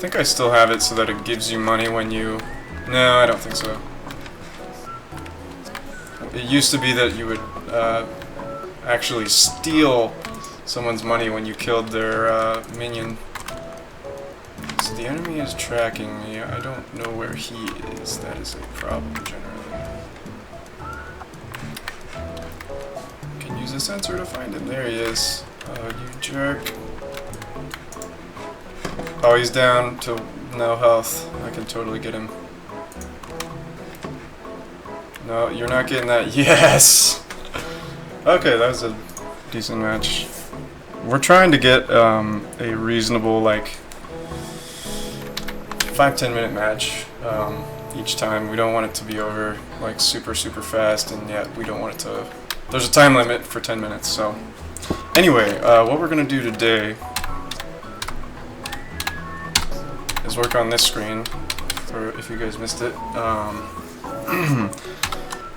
think I still have it so that it gives you money when you... No, I don't think so. It used to be that you would actually steal someone's money when you killed their minion. So the enemy is tracking me. I don't know where he is. That is a problem generally. Can use a sensor to find him. There he is. Oh, you jerk. Oh, he's down to no health. I can totally get him. No, you're not getting that. Yes! Okay, that was a decent match. We're trying to get a reasonable, like, 5-10 minute match each time. We don't want it to be over, like, super fast, and yet we don't want it to... There's a time limit for 10 minutes, so... Anyway, what we're going to do today is work on this screen, for if you guys missed it.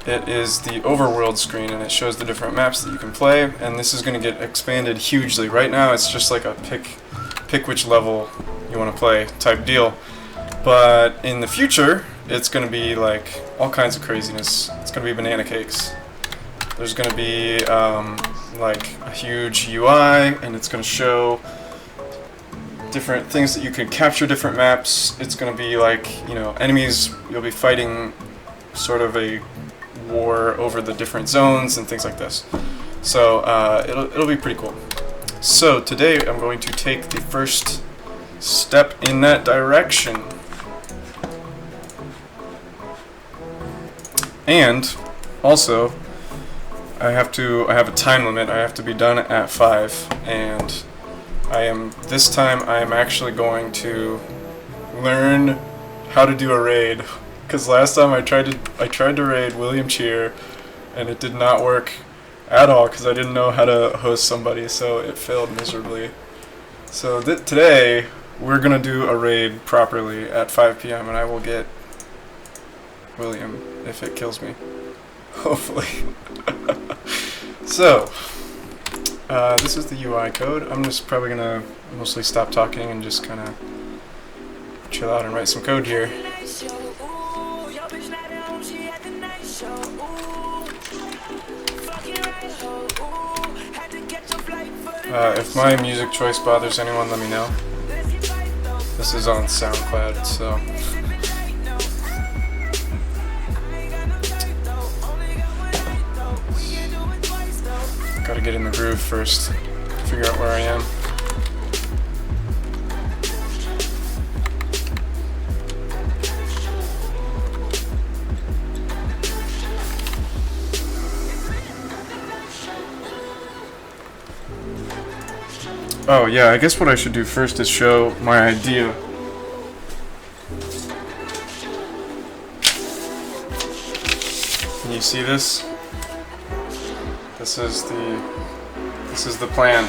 It is the overworld screen, and it shows the different maps that you can play, and this is going to get expanded hugely. Right now it's just like a pick which level you want to play type deal, but in the future it's going to be like all kinds of craziness. It's going to be banana cakes. There's going to be like a huge UI, and it's going to show different things that you can capture, different maps. It's going to be like, you know, enemies, you'll be fighting sort of a war over the different zones and things like this. So it'll be pretty cool. So today I'm going to take the first step in that direction. And also I have a time limit. I have to be done at 5, and this time I am actually going to learn how to do a raid. Because last time I tried to raid William Cheer, and it did not work at all because I didn't know how to host somebody, so it failed miserably. So today we're gonna do a raid properly at 5 p.m. and I will get William if it kills me, hopefully. So this is the UI code. I'm just probably gonna mostly stop talking and just kind of chill out and write some code here. If my music choice bothers anyone, let me know. This is on SoundCloud, so... Gotta get in the groove first, figure out where I am. Oh yeah, I guess what I should do first is show my idea. Can you see this? This is the plan.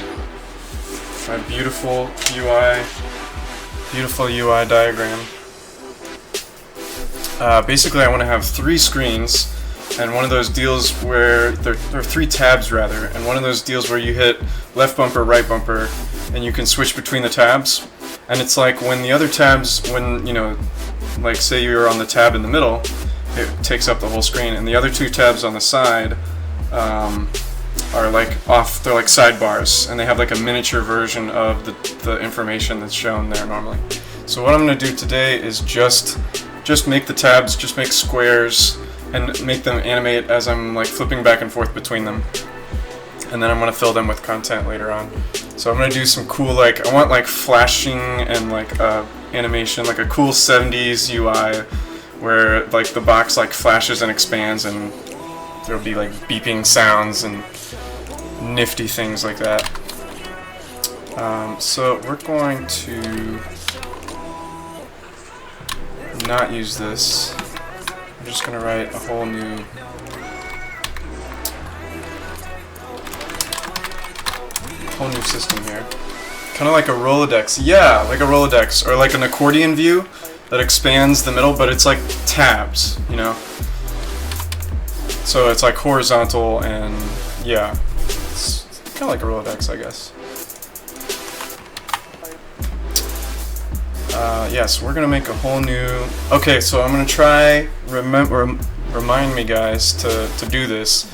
My beautiful UI diagram. Basically I want to have 3 screens, and one of those deals where there are 3 tabs rather, and one of those deals where you hit left bumper, right bumper, and you can switch between the tabs. And it's like when the other tabs, when, you know, like say you're on the tab in the middle, it takes up the whole screen, and the other 2 tabs on the side are like off, they're like sidebars, and they have like a miniature version of the information that's shown there normally. So what I'm going to do today is just make the tabs, just make squares, and make them animate as I'm like flipping back and forth between them. And then I'm going to fill them with content later on. So I'm going to do some cool, like, I want like flashing and like animation, like a cool 70s UI where like the box like flashes and expands, and there'll be like beeping sounds and nifty things like that. So we're going to not use this. I'm just going to write a whole new system here. Kind of like a Rolodex. Yeah, like a Rolodex, or like an accordion view that expands the middle, but it's like tabs, you know? So it's like horizontal, and yeah, it's kind of like a Rolodex, I guess. Yes, we're gonna make a whole new. Okay, so I'm gonna try remind me, guys, to do this.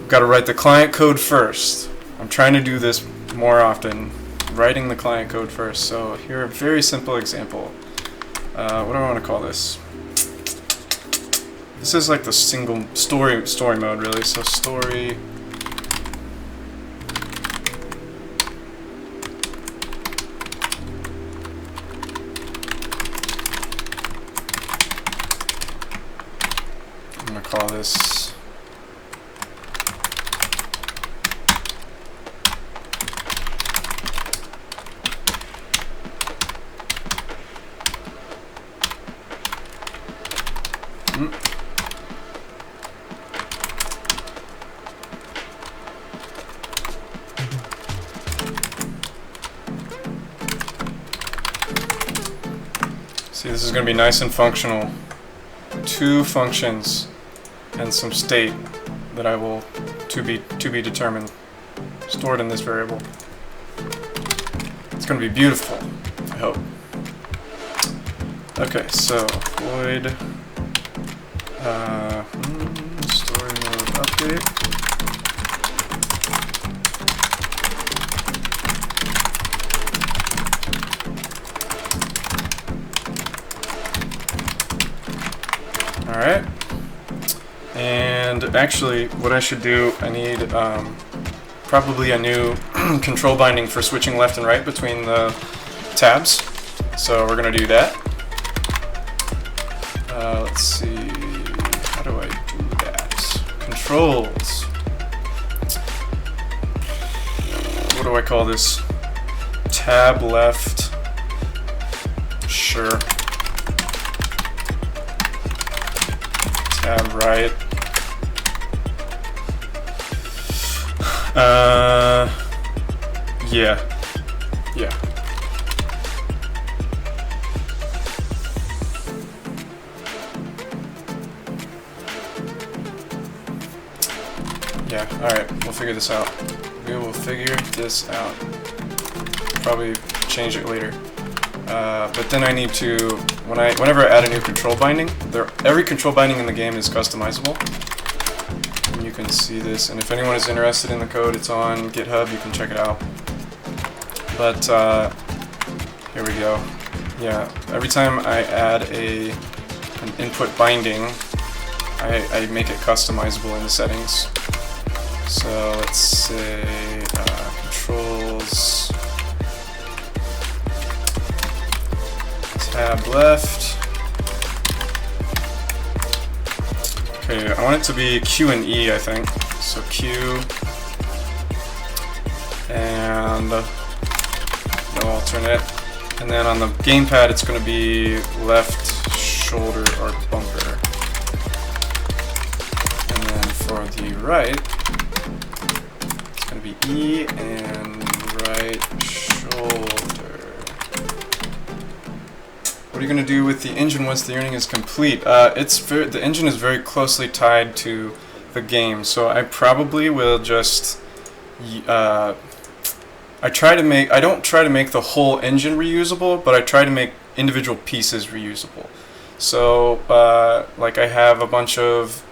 Got to write the client code first. I'm trying to do this more often, writing the client code first. So here, a very simple example. What do I want to call this? This is like the single story mode, really. So story. I'm gonna call this. See, this is going to be nice and functional. 2 functions and some state that I will to be determined, stored in this variable. It's going to be beautiful, I hope. Okay, so void story mode update. Alright, and actually what I should do, I need probably a new control binding for switching left and right between the tabs, so we're going to do that. Let's see, how do I do that? Controls. What do I call this? Tab left, sure. Tab right. Yeah. Yeah, alright, we'll figure this out. We will figure this out. Probably change it later. But then I need to, whenever I add a new control binding, every control binding in the game is customizable. And you can see this, and if anyone is interested in the code, it's on GitHub, you can check it out. But, here we go. Yeah, every time I add an input binding, I make it customizable in the settings. So let's say controls, tab left. Okay, I want it to be Q and E, I think. So Q and no alternate. And then on the gamepad, it's going to be left shoulder or bumper. And then for the right, it's going to be E and right shoulder. What are you going to do with the engine once the earning is complete? The engine is very closely tied to the game, so I probably will just I don't try to make the whole engine reusable, but I try to make individual pieces reusable. So like I have a bunch of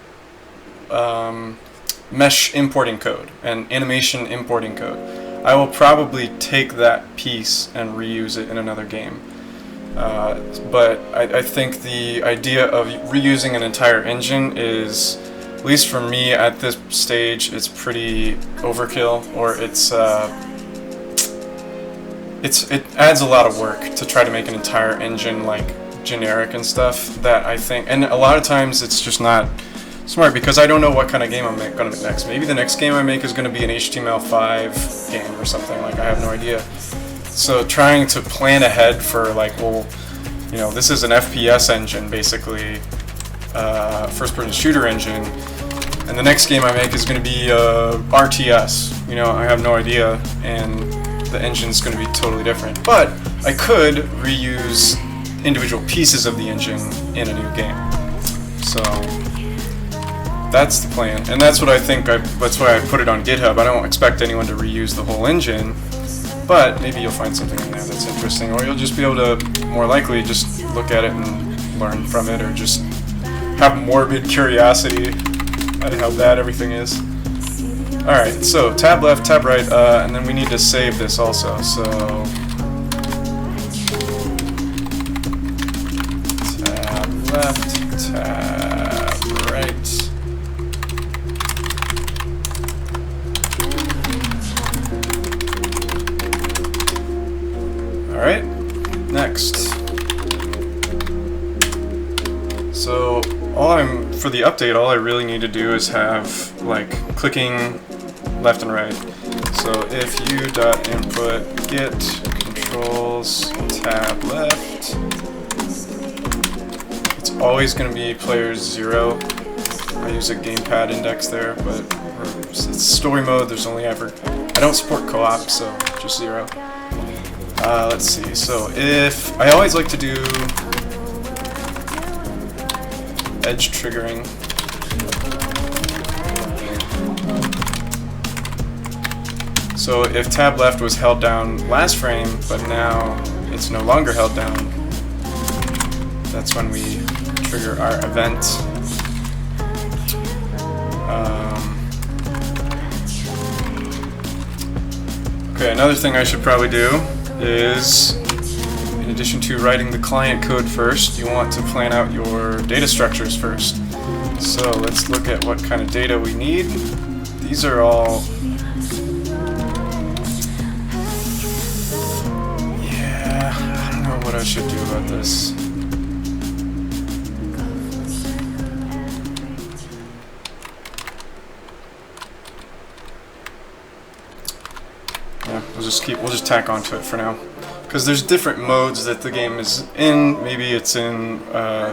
mesh importing code and animation importing code. I will probably take that piece and reuse it in another game. But I think the idea of reusing an entire engine is, at least for me at this stage, it's pretty overkill, or it adds a lot of work to try to make an entire engine like generic and stuff, that I think, and a lot of times it's just not smart because I don't know what kind of game I'm going to make next. Maybe the next game I make is going to be an HTML5 game or something, like I have no idea. So trying to plan ahead for like, well, you know, this is an FPS engine basically, first-person shooter engine, and the next game I make is going to be RTS. You know, I have no idea, and the engine's going to be totally different. But I could reuse individual pieces of the engine in a new game. So that's the plan, and that's what I think. That's why I put it on GitHub. I don't expect anyone to reuse the whole engine, but maybe you'll find something in there that's interesting, or you'll just be able to more likely just look at it and learn from it, or just have morbid curiosity at how bad everything is. Alright, so tab left, tab right, and then we need to save this also, so tab left, tab right. Alright, next. So for the update, all I really need to do is have like clicking left and right. So if u.input get controls tab left, it's always going to be player 0. I use a gamepad index there, but it's story mode. There's only ever, I don't support co-op, so just 0. Let's see. So if I always like to do edge triggering. So if tab left was held down last frame, but now it's no longer held down, that's when we trigger our event. Okay, another thing I should probably do is, in addition to writing the client code first, you want to plan out your data structures first. So let's look at what kind of data we need. These are all... yeah, I don't know what I should do about this. Yeah, we'll just tack onto it for now. Because there's different modes that the game is in. Maybe it's in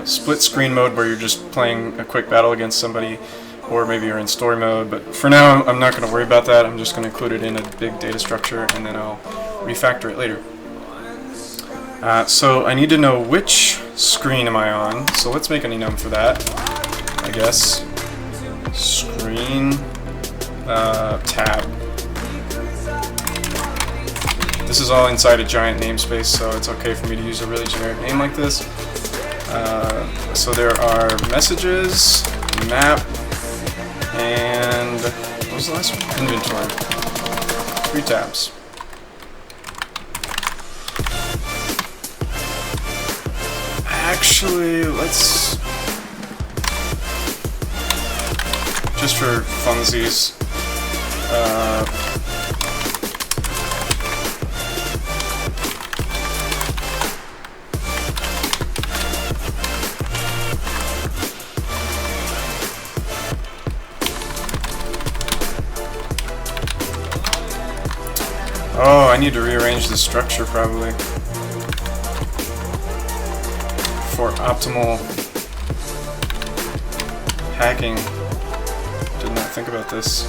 split screen mode where you're just playing a quick battle against somebody, or maybe you're in story mode. But for now, I'm not going to worry about that. I'm just going to include it in a big data structure, and then I'll refactor it later. So I need to know which screen am I on. So let's make an enum for that, I guess. Screen tab. This is all inside a giant namespace, so it's okay for me to use a really generic name like this. So there are messages, map, and what was the last one? Inventory. 3 tabs. Actually, let's, just for funsies, oh, I need to rearrange the structure probably for optimal hacking. Did not think about this.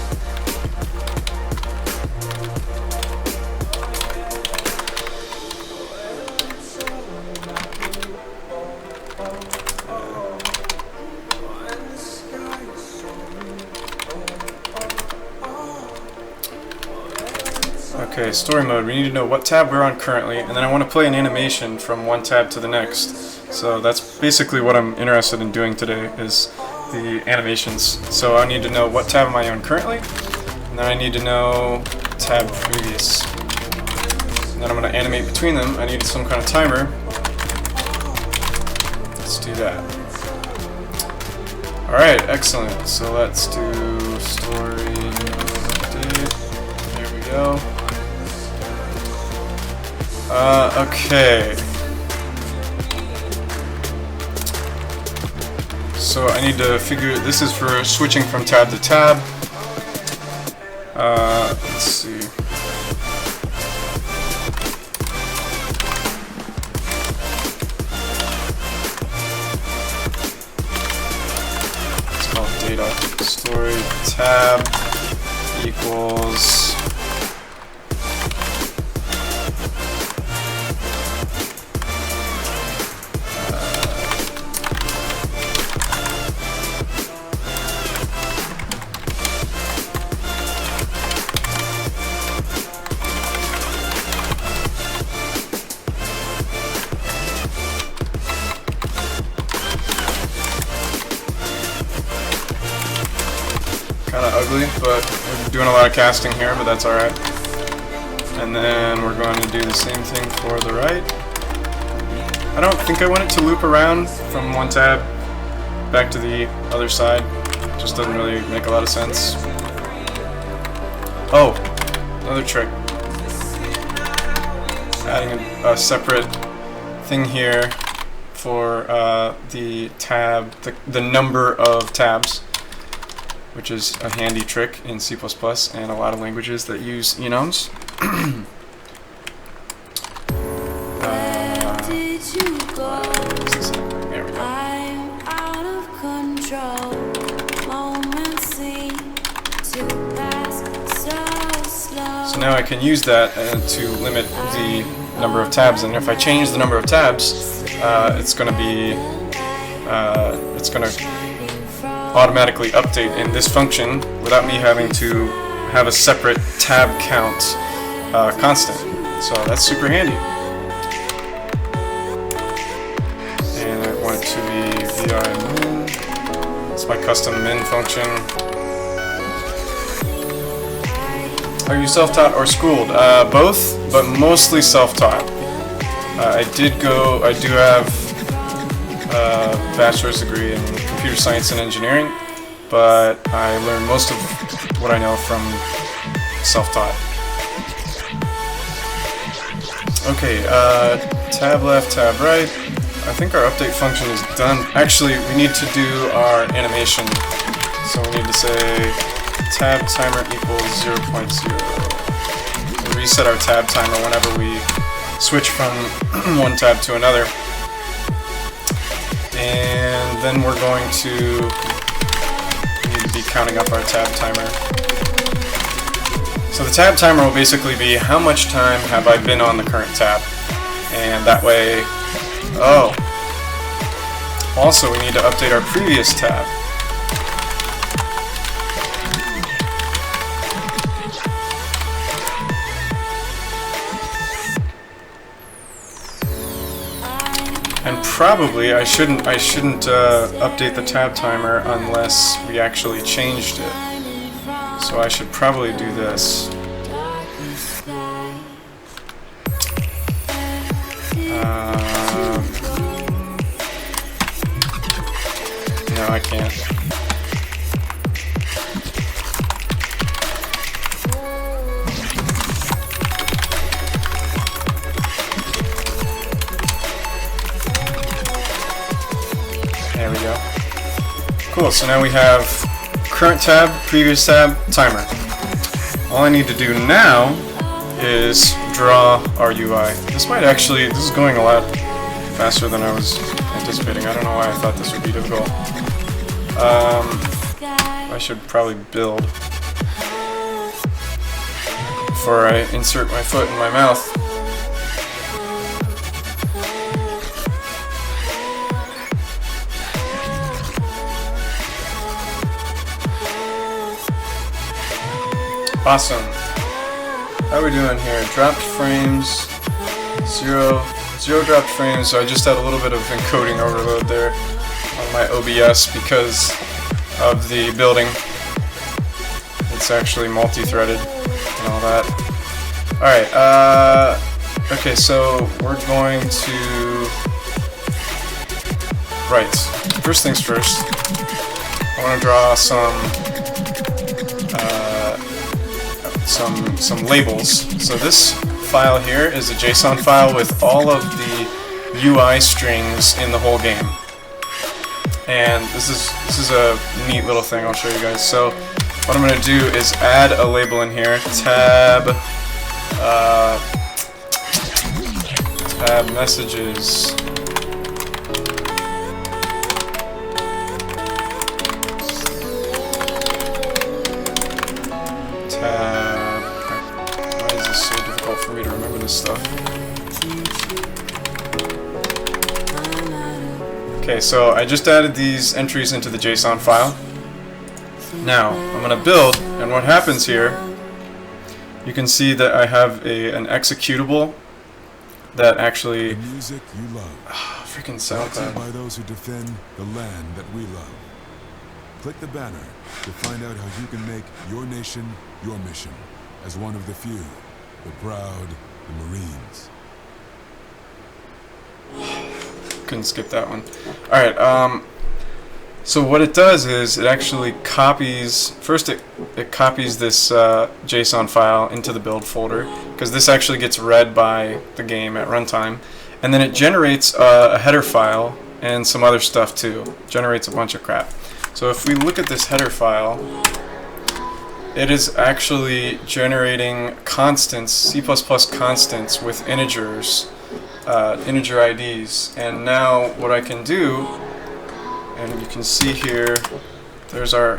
Okay, story mode. We need to know what tab we're on currently, and then I want to play an animation from one tab to the next. So that's basically what I'm interested in doing today, is the animations. So I need to know what tab am I on currently, and then I need to know tab previous. And then I'm going to animate between them. I need some kind of timer. Let's do that. Alright, excellent. So let's do story mode update. There we go. Okay. So I need to figure, this is for switching from tab to tab. Let's see. It's called data. Story tab equals kind of ugly, but we're doing a lot of casting here, but that's alright. And then we're going to do the same thing for the right. I don't think I want it to loop around from one tab back to the other side. It just doesn't really make a lot of sense. Oh, another trick. Adding a separate thing here for the tab, the number of tabs, which is a handy trick in C++ and a lot of languages that use enums. There we go. So now I can use that to limit the number of tabs, and if I change the number of tabs, it's going to automatically update in this function without me having to have a separate tab count constant. So that's super handy. And I want it to be vi min. It's my custom min function. Are you self-taught or schooled? Both, but mostly self-taught. I do have a bachelor's degree in computer science and engineering, but I learned most of what I know from self-taught. Okay, tab left, tab right. I think our update function is done. Actually, we need to do our animation. So we need to say tab timer equals 0.0. We'll reset our tab timer whenever we switch from one tab to another. And then we're going to need to be counting up our tab timer. So the tab timer will basically be how much time have I been on the current tab. And that way, oh, also we need to update our previous tab. And probably I shouldn't update the tab timer unless we actually changed it. So I should probably do this. No, I can't. There we go. Cool, so now we have current tab, previous tab, timer. All I need to do now is draw our UI. This is going a lot faster than I was anticipating. I don't know why I thought this would be difficult. I should probably build before I insert my foot in my mouth. Awesome. How are we doing here? Dropped frames, zero dropped frames, so I just had a little bit of encoding overload there on my OBS because of the building. It's actually multi-threaded and all that. Alright, okay, so we're going to... Right, first things first, I want to draw some labels. So this file here is a JSON file with all of the UI strings in the whole game. And this is a neat little thing I'll show you guys. So what I'm going to do is add a label in here, tab messages. Why is this so difficult for me to remember this stuff? Okay, so I just added these entries into the JSON file. Now, I'm going to build, and what happens here, you can see that I have an executable that actually... The music you love. Freaking SoundCloud. By those who defend the land that we love. Click the banner to find out how you can make your nation your mission as one of the few, the proud, the Marines. Couldn't skip that one. Alright, so what it does is it actually copies, first it copies this JSON file into the build folder, because this actually gets read by the game at runtime, and then it generates a header file and some other stuff too. Generates a bunch of crap. So if we look at this header file, it is actually generating constants, C++ constants with integers, integer IDs, and now what I can do, and you can see here, there's our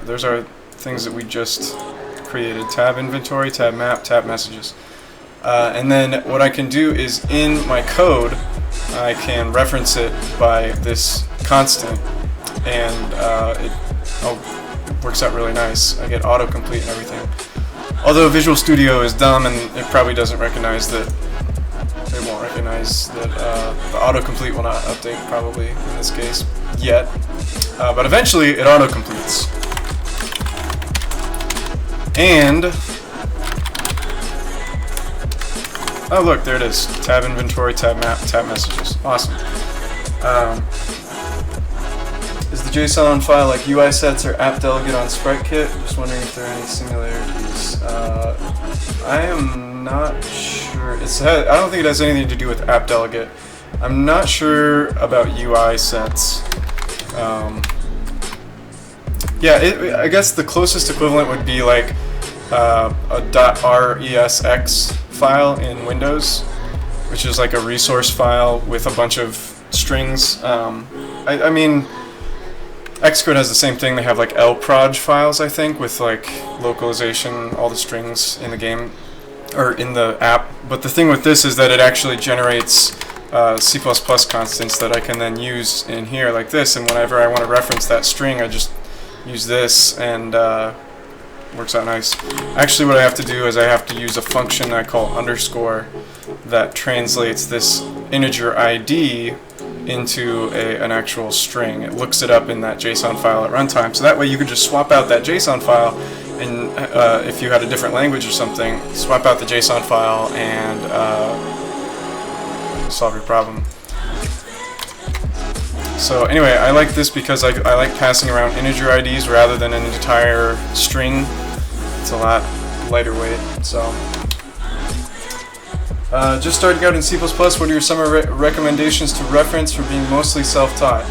things that we just created: tab inventory, tab map, tab messages. And then what I can do is in my code, I can reference it by this constant, and it works out really nice. I get autocomplete and everything. Although Visual Studio is dumb and it probably doesn't recognize that. It won't recognize that the autocomplete will not update probably in this case yet, but eventually it autocompletes. And oh look, there it is. Tab inventory, tab map, tab messages. Awesome. Is the JSON file like UI sets or app delegate on SpriteKit? Just wondering if there are any similarities. I am not sure. I don't think it has anything to do with app delegate. I'm not sure about UI sets. Yeah, I guess the closest equivalent would be like a .resx file in Windows, which is like a resource file with a bunch of strings. I mean, Xcode has the same thing. They have like lproj files, I think, with like localization, all the strings in the game or in the app. But the thing with this is that it actually generates C++ constants that I can then use in here like this, and whenever I want to reference that string, I just use this, and works out nice. Actually, what I have to do is I have to use a function I call underscore that translates this integer ID into an actual string. It looks it up in that JSON file at runtime, so that way you could just swap out that JSON file, and if you had a different language or something, swap out the JSON file and solve your problem. So anyway, I like this because I like passing around integer IDs rather than an entire string. It's a lot lighter weight. So just starting out in C++, what are your summer recommendations to reference for being mostly self-taught?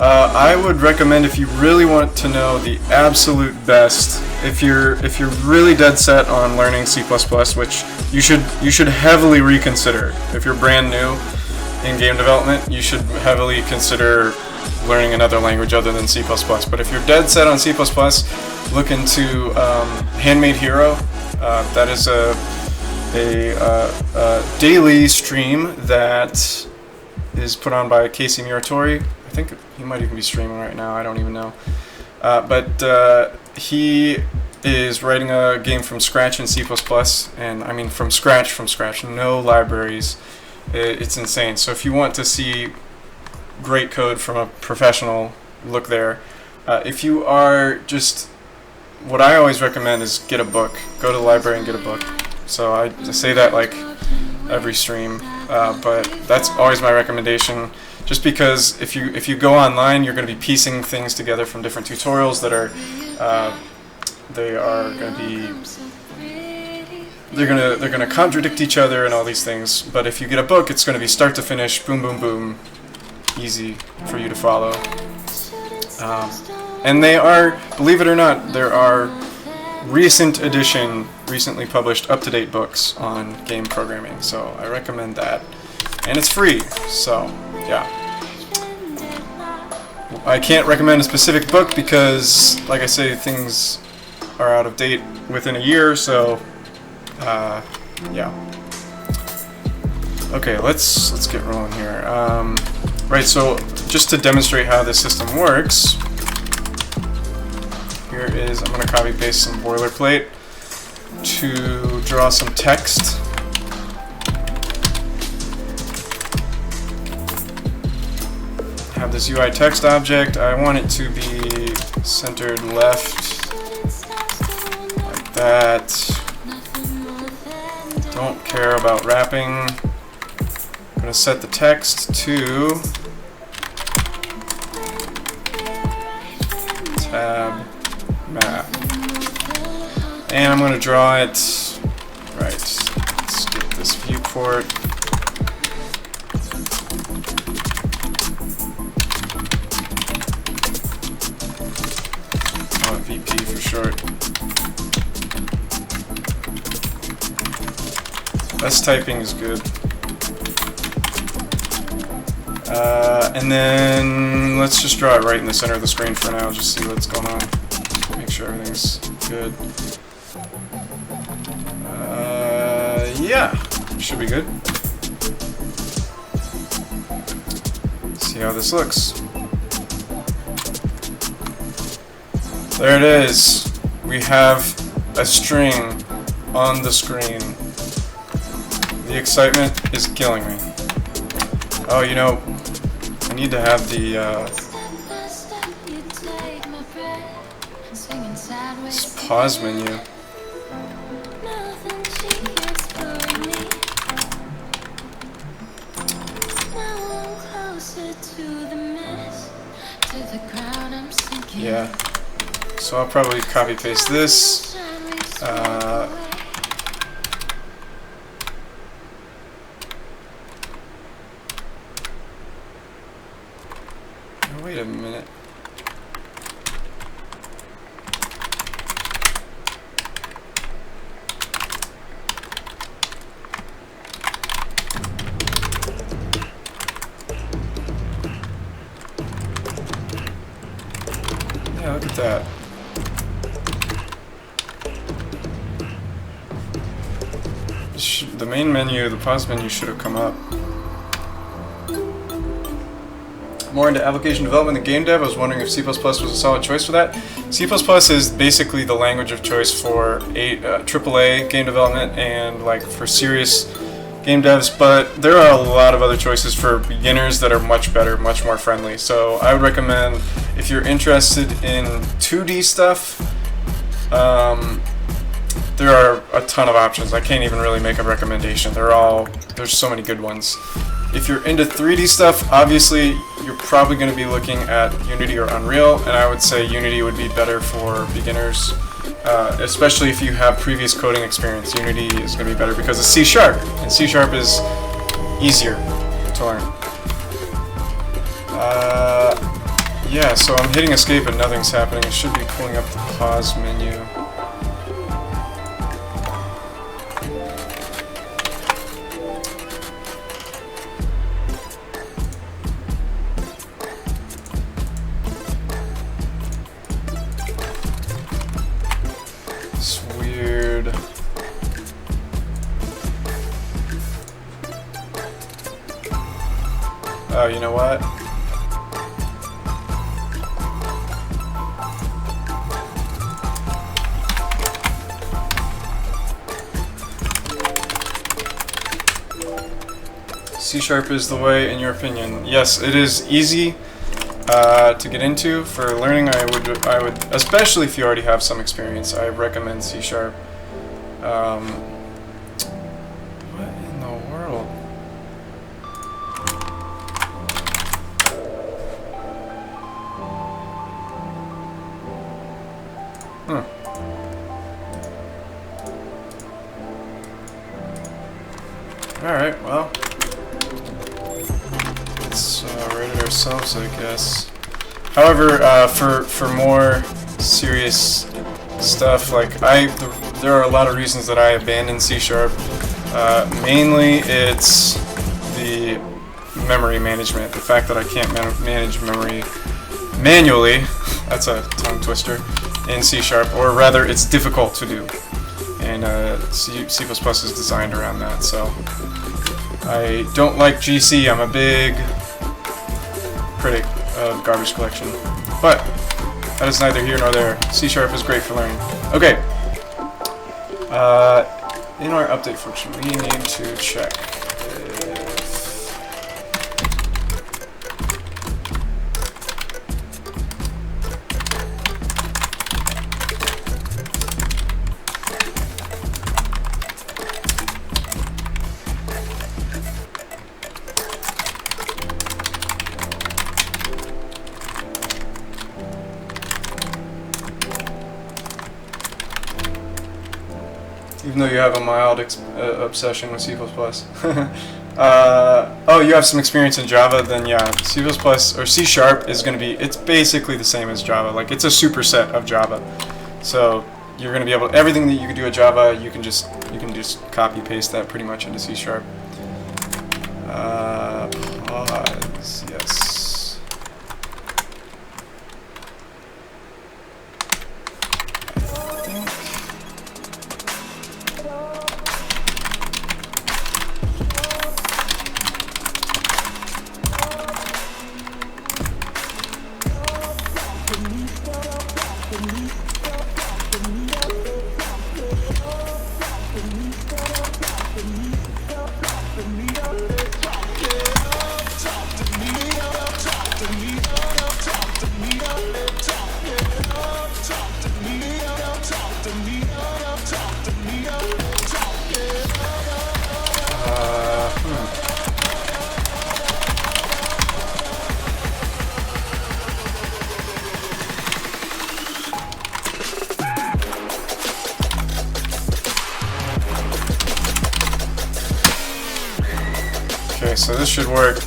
I would recommend, if you really want to know the absolute best, if you're really dead set on learning C++, which you should heavily reconsider. If you're brand new in game development, you should heavily consider learning another language other than C++. But if you're dead set on C++, look into Handmade Hero. That is a daily stream that is put on by Casey Muratori. I think he might even be streaming right now. I don't even know. But he is writing a game from scratch in C++, and I mean from scratch, no libraries. It's insane. So if you want to see great code from a professional, look there. If you are just, what I always recommend is get a book. Go to the library and get a book. So I say that like every stream, but that's always my recommendation. Just because if you go online, you're going to be piecing things together from different tutorials that are they're gonna contradict each other and all these things. But if you get a book, it's going to be start to finish, boom, boom, boom, easy for you to follow. And they are, believe it or not, there are recently published up-to-date books on game programming. So I recommend that, and it's free. So yeah. I can't recommend a specific book because, like I say, things are out of date within a year, so yeah. Okay, let's get rolling here. Right, so just to demonstrate how this system works, here is, I'm going to copy paste some boilerplate to draw some text. have this UI text object. I want it to be centered left, like that. Don't care about wrapping. I'm going to set the text to tab map. And I'm going to draw it, right, let's get this viewport. VP for short. Best typing is good. And then let's just draw it right in the center of the screen for now, just see what's going on. Make sure everything's good. Yeah, should be good. See how this looks. There it is. We have a string on the screen. The excitement is killing me. Oh, you know, I need to have the this pause menu. Yeah. So I'll probably copy paste this. Wait a minute. Yeah, look at that. The main menu, the pause menu should have come up. More into application development and game dev. I was wondering if C++ was a solid choice for that. C++ is basically the language of choice for AAA game development and like for serious game devs, but there are a lot of other choices for beginners that are much better, much more friendly. So I would recommend, if you're interested in 2D stuff, there are a ton of options. I can't even really make a recommendation. There's so many good ones. If you're into 3D stuff, obviously you're probably going to be looking at Unity or Unreal, and I would say Unity would be better for beginners, especially if you have previous coding experience. Unity is going to be better because it's C#, and C# is easier to learn. Yeah, so I'm hitting escape and nothing's happening. I should be pulling up the pause menu. It's weird. Oh, you know what? C# is the way, in your opinion. Yes, it is easy to get into for learning. I would, especially if you already have some experience, I recommend C#. What in the world? Alright, well, let's write it ourselves, I guess. However, for more serious stuff, like there are a lot of reasons that I abandoned C#. Mainly, it's the memory management. The fact that I can't manage memory manually, that's a tongue twister, in C#, or rather, it's difficult to do. And C++ is designed around that, so I don't like GC. I'm a big critic of garbage collection, but that is neither here nor there. C# is great for learning. Okay, in our update function, we need to check if Even though you have a mild obsession with C++. Oh, you have some experience in Java, then yeah, C++ or C# is going to be, it's basically the same as Java. Like, it's a superset of Java. So you're going to be able, everything that you can do with Java, you can just copy paste that pretty much into C#. Pause, yes. Okay, so this should work.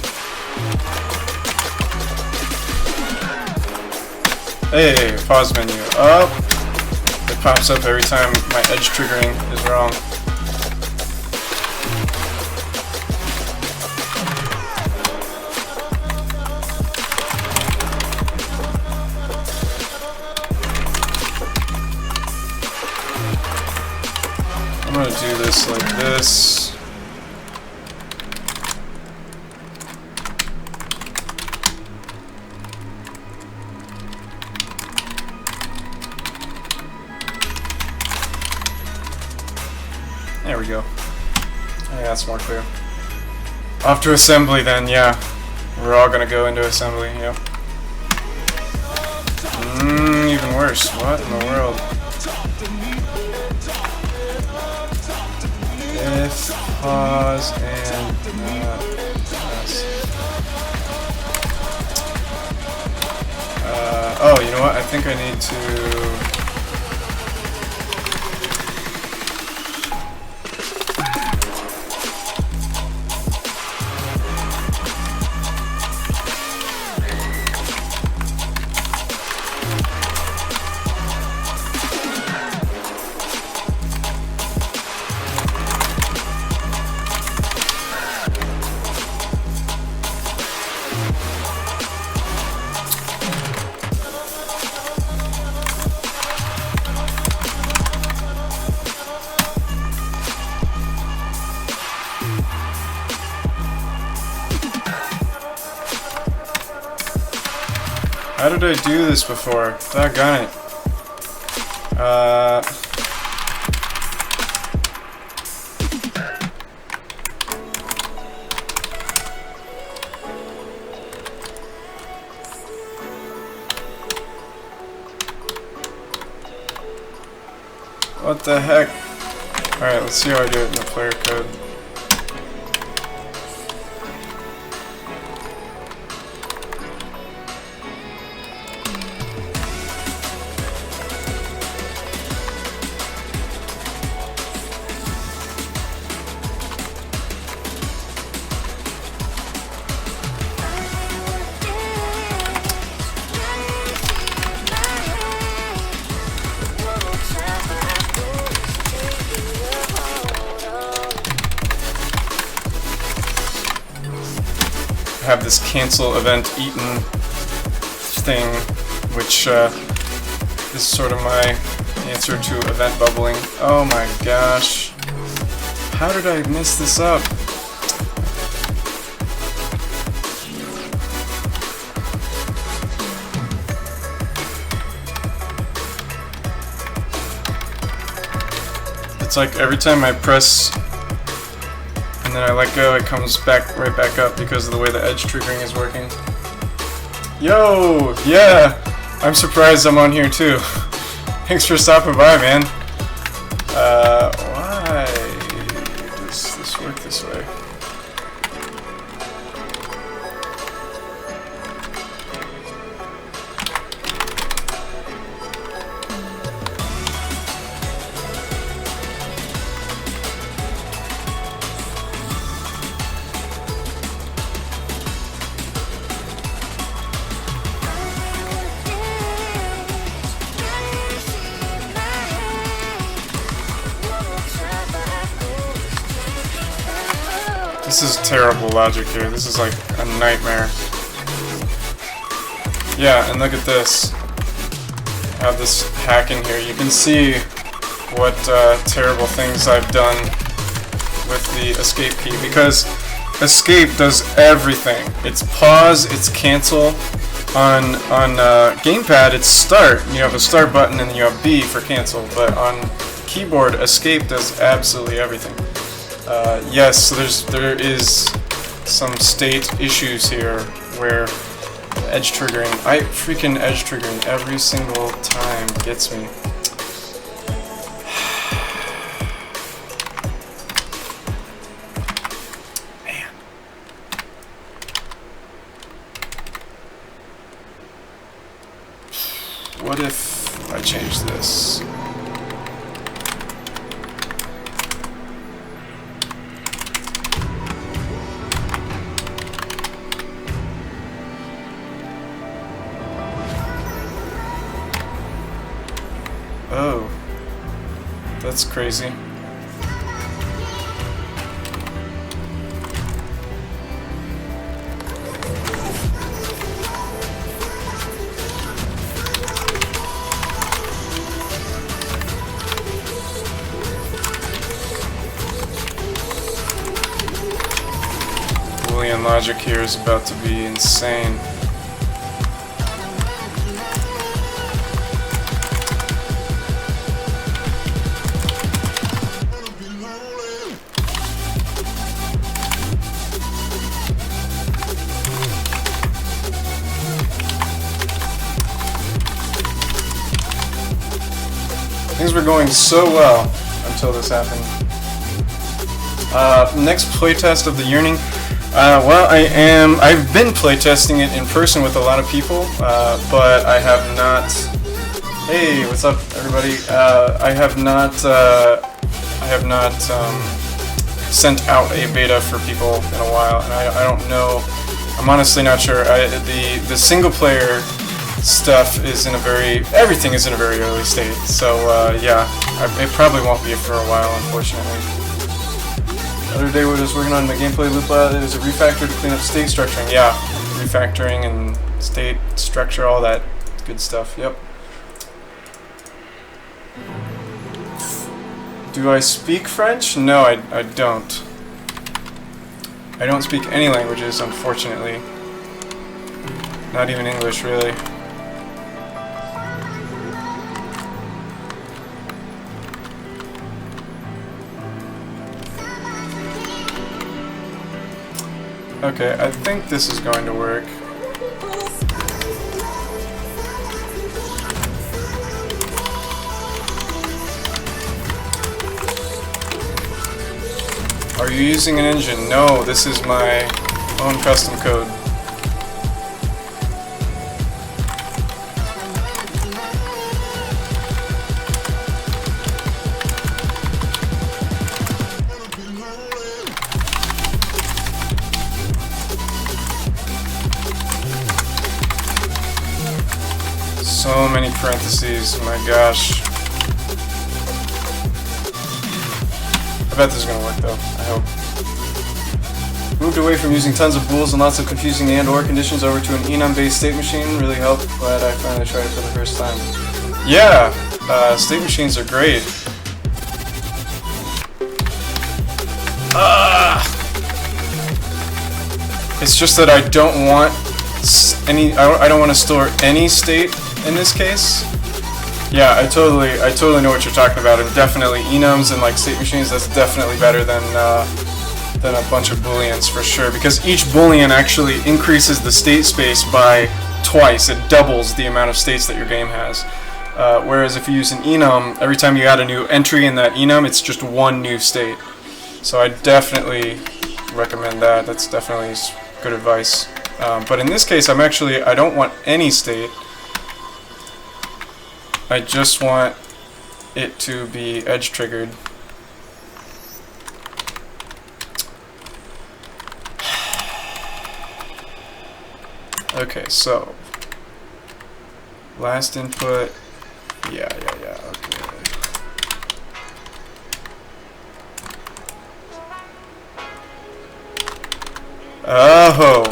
Hey, pause menu. Oh, it pops up every time my edge triggering is wrong. I'm gonna do this like this. There we go. Yeah, that's more clear. Off to assembly then, yeah. We're all gonna go into assembly, yep. Even worse. What in the world? If, pause, and press. Oh, you know what? I think I need to... How did I do this before? Doggone it. What the heck? Alright, let's see how I do it in the player code. Have this cancel event eaten thing, which is sort of my answer to event bubbling. Oh my gosh. How did I mess this up? It's like every time I press and then I let go, it comes back right back up because of the way the edge triggering is working. Yo, yeah, I'm surprised I'm on here too. Thanks for stopping by, man. Why does this work this way? This is terrible logic here. This is like a nightmare. Yeah, and look at this. I have this hack in here. You can see what terrible things I've done with the escape key, because escape does everything. It's pause, it's cancel. On gamepad, it's start. You have a start button and then you have B for cancel. But on keyboard, escape does absolutely everything. Yes, so there is some state issues here where edge triggering, freaking edge triggering every single time gets me. Man. What if I change this? Oh, that's crazy. Boolean logic here is about to be insane. Things were going so well until this happened. Next playtest of the Yearning. Well, I've been playtesting it in person with a lot of people, but I have not. Hey, what's up, everybody? I have not sent out a beta for people in a while, and I don't know. I'm honestly not sure. The single player stuff is everything is in a very early state, so yeah, it probably won't be for a while, unfortunately. The other day we were just working on the gameplay loop. It was a refactor to clean up state structuring. Yeah, refactoring and state structure, all that good stuff. Yep. Do I speak French? No, I don't. I don't speak any languages, unfortunately. Not even English, really. Okay, I think this is going to work. Are you using an engine? No, this is my own custom code. So many parentheses, my gosh. I bet this is gonna work though, I hope. Moved away from using tons of bools and lots of confusing and or conditions over to an enum-based state machine. Really helped. Glad I finally tried it for the first time. Yeah, state machines are great. It's just that I don't want I don't want to store any state in this case. Yeah, I totally know what you're talking about, and definitely enums and like state machines. That's definitely better than a bunch of booleans for sure, because each boolean actually increases the state space by twice. It doubles the amount of states that your game has. Whereas if you use an enum, every time you add a new entry in that enum, it's just one new state. So I definitely recommend that. That's definitely good advice. But in this case, I don't want any state. I just want it to be edge triggered. Okay, so last input. Yeah, okay. Oh.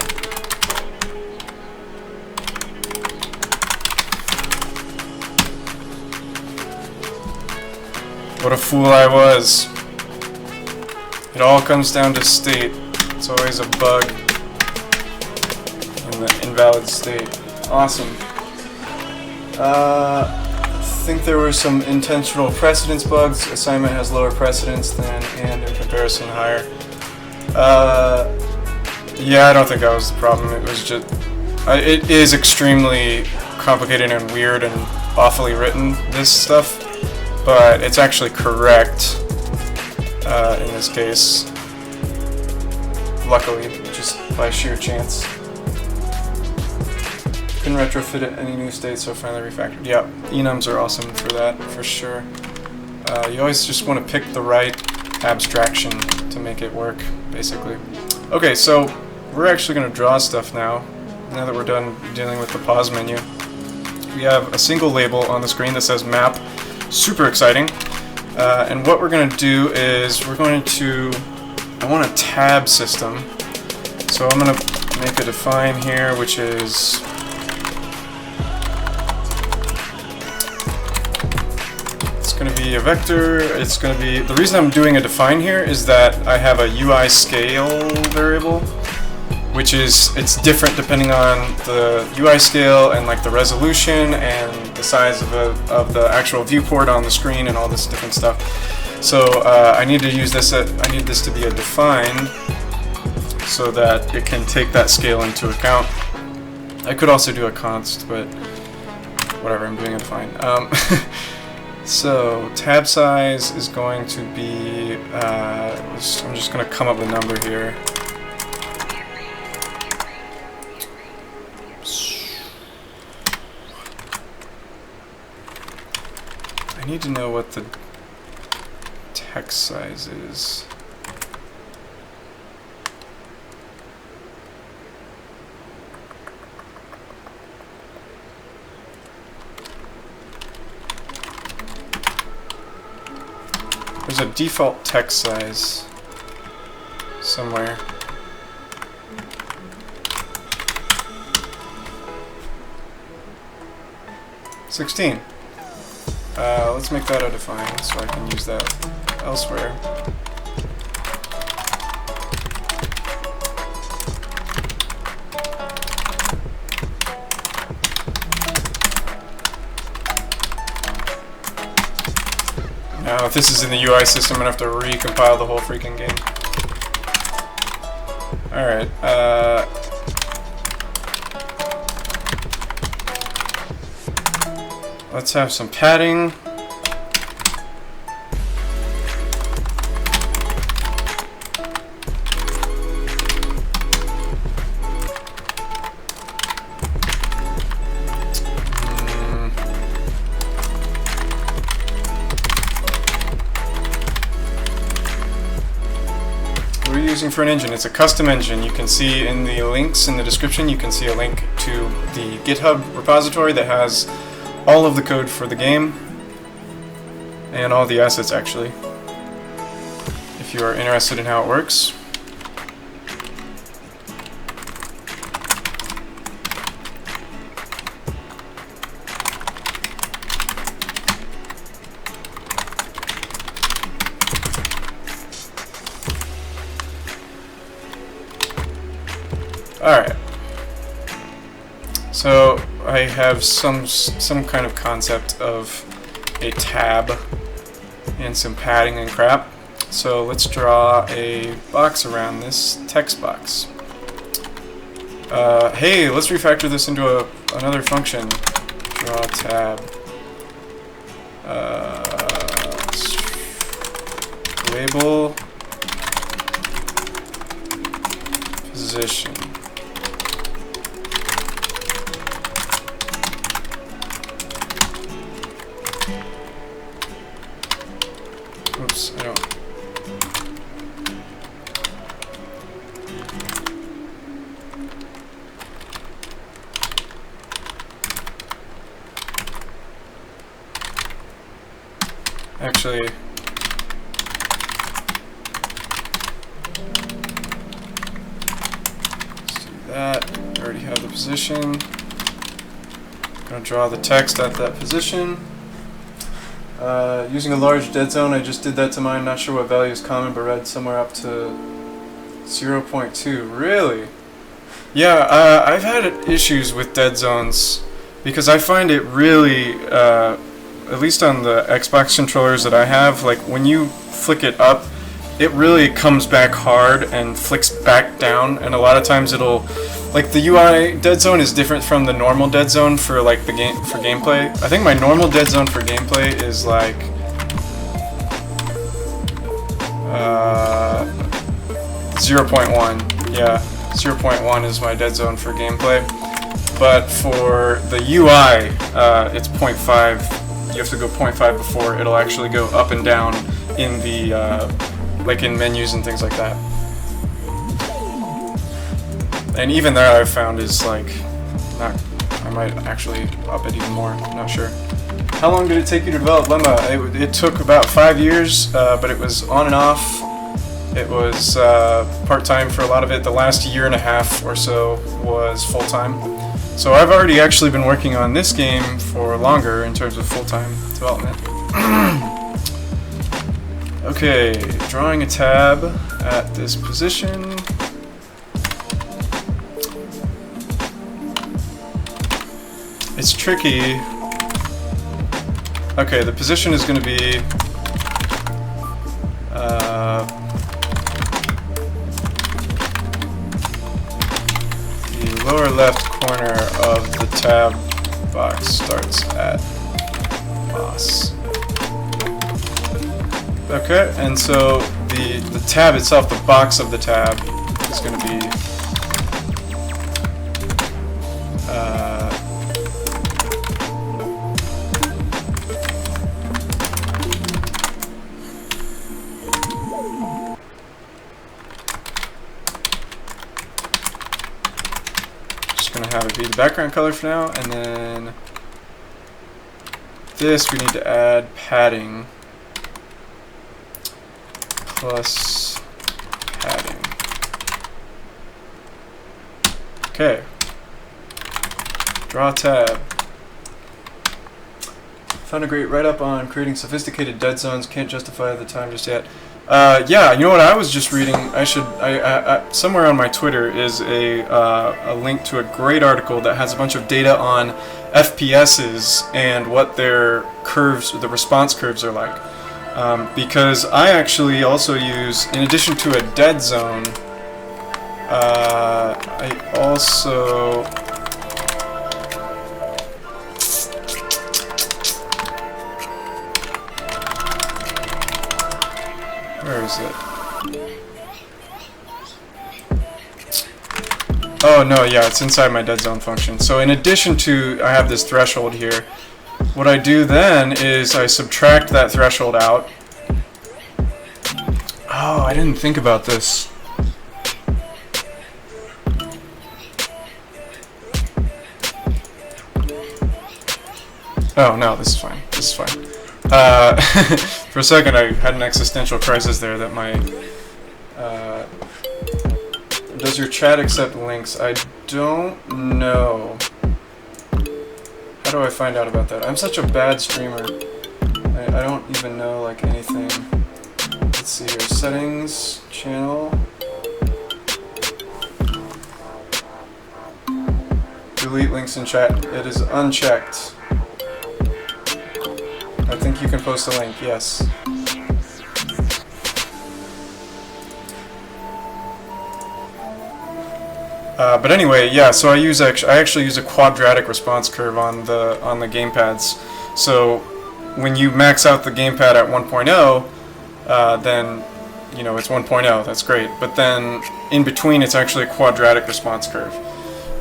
What a fool I was. It all comes down to state. It's always a bug in the invalid state. Awesome. I think there were some intentional precedence bugs. Assignment has lower precedence than and in comparison higher. Yeah, I don't think that was the problem. It was just... it is extremely complicated and weird and awfully written, this stuff. But it's actually correct in this case. Luckily, just by sheer chance. Couldn't retrofit it any new state, so finally refactored. Yeah, enums are awesome for that, for sure. You always just want to pick the right abstraction to make it work, basically. Okay, so we're actually going to draw stuff now that we're done dealing with the pause menu. We have a single label on the screen that says map. Super exciting. And what we're going to do is we're going to... I want a tab system. So I'm going to make a define here, which is... It's going to be a vector. It's going to be... The reason I'm doing a define here is that I have a UI scale variable, which is, it's different depending on the UI scale and like the resolution and the size of the actual viewport on the screen and all this different stuff. So I need to use this. I need this to be a define so that it can take that scale into account. I could also do a const, but whatever. I'm doing a define. So tab size is going to be. I'm just going to come up with a number here. I need to know what the text size is. There's a default text size somewhere. $16. Let's make that a define so I can use that elsewhere. Now, if this is in the UI system, I'm gonna have to recompile the whole freaking game. Alright, let's have some padding. What are you using for an engine? It's a custom engine. You can see in the links in the description, you can see a link to the GitHub repository that has all of the code for the game and all the assets, actually, if you are interested in how it works. Alright, so I have some kind of concept of a tab and some padding and crap. So let's draw a box around this text box. Hey, let's refactor this into another function. Draw tab. Label. Position. Oops, I don't. Actually, that. I already have the position. Gonna draw the text at that position. Using a large dead zone, I just did that to mine. Not sure what value is common, but read somewhere up to 0.2. Really? Yeah, I've had issues with dead zones because I find it really, at least on the Xbox controllers that I have, like when you flick it up, it really comes back hard and flicks back down, and a lot of times it'll, like the UI dead zone is different from the normal dead zone for like the game for gameplay. I think my normal dead zone for gameplay is like 0.1. Yeah, 0.1 is my dead zone for gameplay. But for the UI, it's 0.5. You have to go 0.5 before it'll actually go up and down in the like in menus and things like that. And even there I've found is like not, I might actually up it even more, I'm not sure. How long did it take you to develop Lemma? It took about 5 years, but it was on and off. It was part-time for a lot of it. The last year and a half or so was full-time. So I've already actually been working on this game for longer in terms of full-time development. Okay, drawing a tab at this position. It's tricky. Okay, the position is going to be the lower left corner of the tab box starts at boss. Okay, and so the tab itself, the box of the tab, is going to be just going to have it be the background color for now, and then this we need to add padding. Plus padding. Okay. Draw a tab. Found a great write-up on creating sophisticated dead zones. Can't justify the time just yet. Yeah, you know what I was just reading? I somewhere on my Twitter is a link to a great article that has a bunch of data on FPSs and what their curves, the response curves are like. Because I actually also use, in addition to a dead zone, I also where is it? Oh no, yeah, it's inside my dead zone function. So in addition to, I have this threshold here. What I do then is I subtract that threshold out. Oh, I didn't think about this. Oh no, this is fine. This is fine. For a second I had an existential crisis there that my... does your chat accept links? I don't know. How do I find out about that? I'm such a bad streamer. I don't even know like anything. Let's see here. Settings, channel. Delete links in chat. It is unchecked. I think you can post a link, yes. But anyway, yeah. So I actually use a quadratic response curve on the gamepads. So when you max out the gamepad at 1.0, then you know it's 1.0. That's great. But then in between, it's actually a quadratic response curve.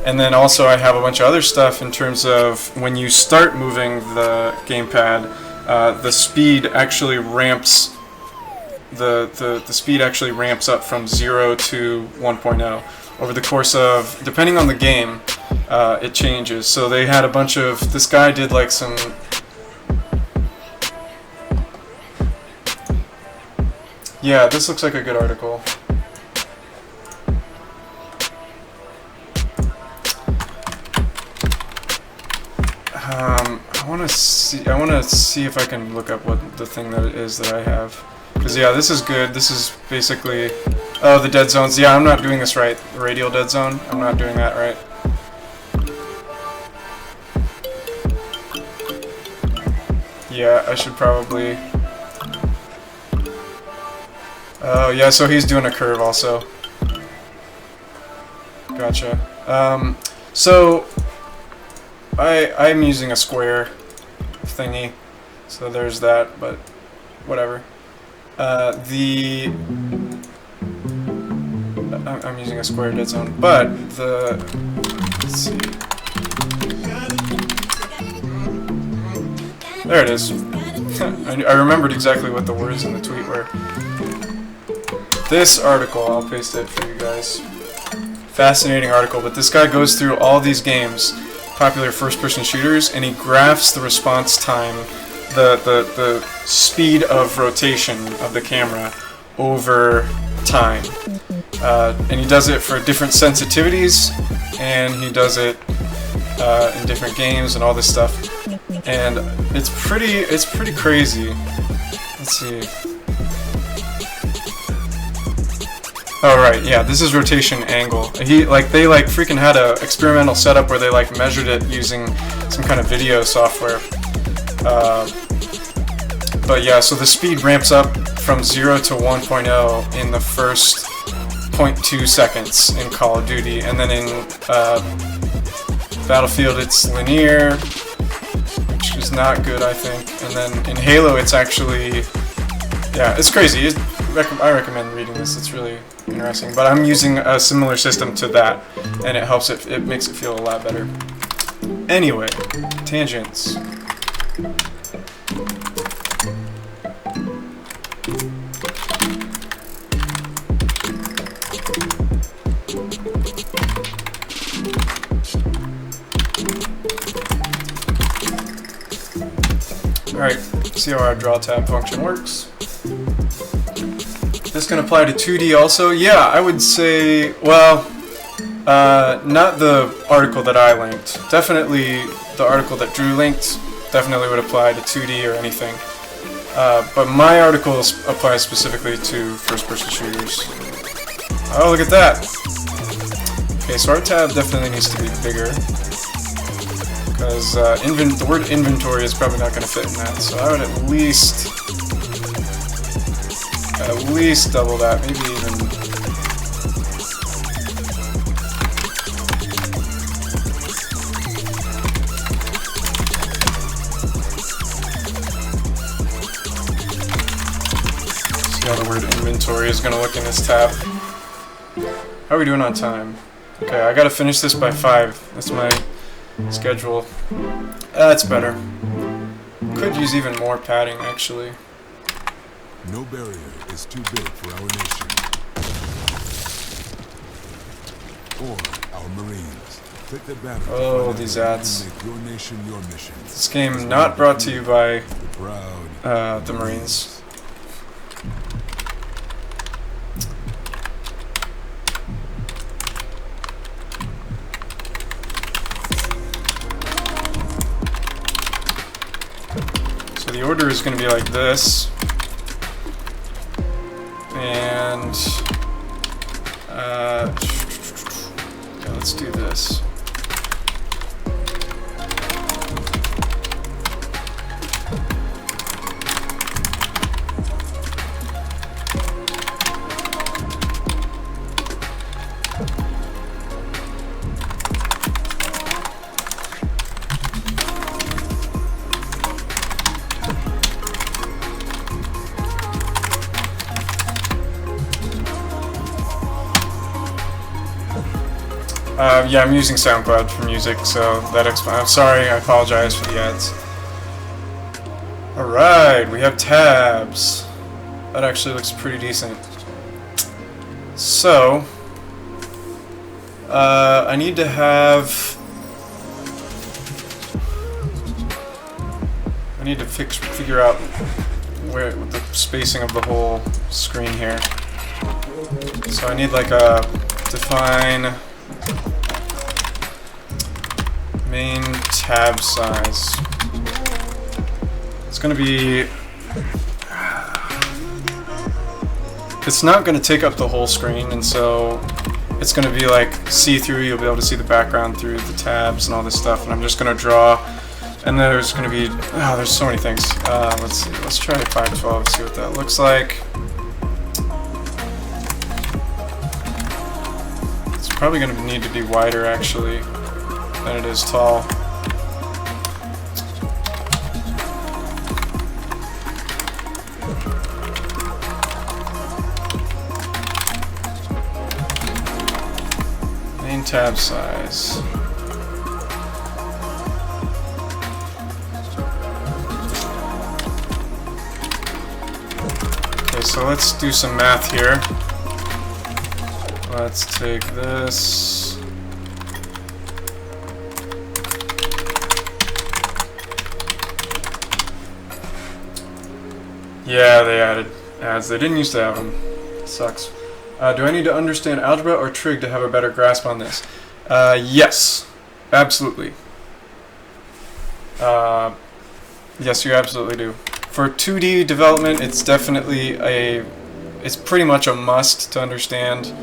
And then also I have a bunch of other stuff in terms of when you start moving the gamepad, the speed actually ramps. The speed actually ramps up from 0 to 1.0. Over the course of, depending on the game, it changes. So they had a bunch of, this guy did like some, yeah, this looks like a good article. wanna see if I can look up what the thing that it is that I have. Because yeah, this is good. This is basically, oh, the dead zones. Yeah, I'm not doing this right. The radial dead zone. I'm not doing that right. Yeah, I should probably. Oh yeah, so he's doing a curve also. Gotcha. So I'm using a square thingy, so there's that, but whatever. I'm using a square dead zone, but let's see. There it is. I remembered exactly what the words in the tweet were. This article, I'll paste it for you guys. Fascinating article, but this guy goes through all these games, popular first-person shooters, and he graphs the response time, the speed of rotation of the camera over time. And he does it for different sensitivities, and he does it in different games and all this stuff. And it's pretty crazy. Let's see. Oh right, yeah, this is rotation angle. They freaking had a experimental setup where they measured it using some kind of video software. But yeah, so the speed ramps up from 0 to 1.0 in the first 0.2 seconds in Call of Duty, and then in Battlefield it's linear, which is not good, I think. And then in Halo it's actually, yeah, it's crazy. I recommend reading this. It's really interesting. But I'm using a similar system to that, and it helps it makes it feel a lot better. Anyway, tangents. Alright, see how our draw tab function works. This can apply to 2D also? Yeah, I would say, well, not the article that I linked. Definitely the article that Drew linked definitely would apply to 2D or anything. But my article applies specifically to first-person shooters. Oh, look at that! Okay, so our tab definitely needs to be bigger. Because the word inventory is probably not going to fit in that, so I would at least double that, maybe even. See how the word inventory is going to look in this tab. How are we doing on time? Okay, I got to finish this by 5. That's my schedule. That's better. Could use even more padding, actually. No barrier is too big for our nation. Or our Marines. Click the banner. Oh, these ads. Make your nation your mission. This game not brought to you by the Marines. So the order is going to be like this. And yeah, let's do this. Yeah, I'm using SoundCloud for music, so that explains. I'm sorry, I apologize for the ads. Alright, we have tabs. That actually looks pretty decent. So, I need to figure out where the spacing of the whole screen here. So I need like a define main tab size. It's going to be... It's not going to take up the whole screen, and so it's going to be like see-through. You'll be able to see the background through the tabs and all this stuff, and I'm just going to draw. And there's going to be... Oh, there's so many things. Let's see. Let's try 512, see what that looks like. It's probably going to need to be wider, actually, than it is tall. Main tab size. Okay, so let's do some math here. Let's take this. Yeah, they added ads. They didn't used to have them. Sucks. Do I need to understand algebra or trig to have a better grasp on this? Yes, absolutely. Yes, you absolutely do. For 2D development, it's definitely it's pretty much a must to understand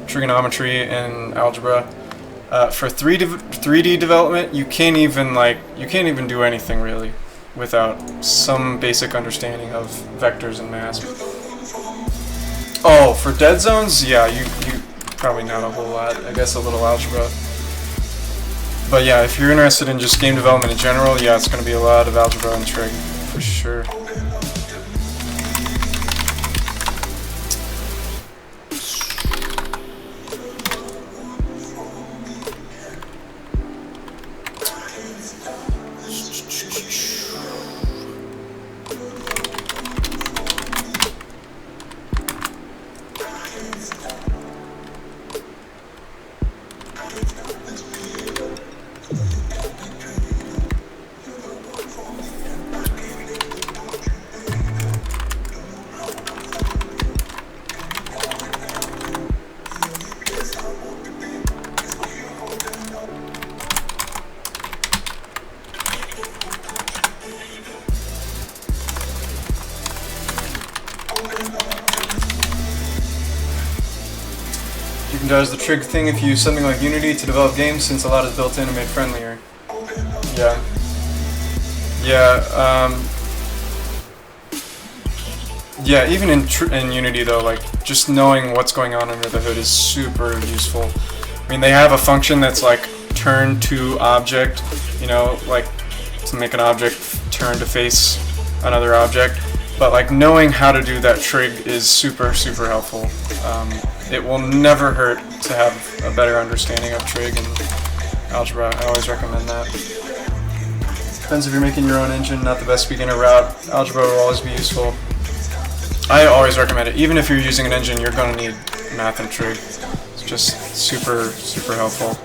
trigonometry and algebra. For 3D development, you can't even do anything really without some basic understanding of vectors and mass. Oh, for dead zones, yeah, you probably not a whole lot. I guess a little algebra. But yeah, if you're interested in just game development in general, yeah, it's going to be a lot of algebra and trig, for sure. You can does the trig thing if you use something like Unity to develop games, since a lot is built in and made friendlier. Yeah. Yeah. Yeah. Even in Unity though, like just knowing what's going on under the hood is super useful. I mean, they have a function that's like turn to object. You know, like to make an object turn to face another object. But like knowing how to do that trig is super helpful. It will never hurt to have a better understanding of trig and algebra. I always recommend that. Depends if you're making your own engine, not the best beginner route. Algebra will always be useful. I always recommend it. Even if you're using an engine, you're going to need math and trig. It's just super helpful.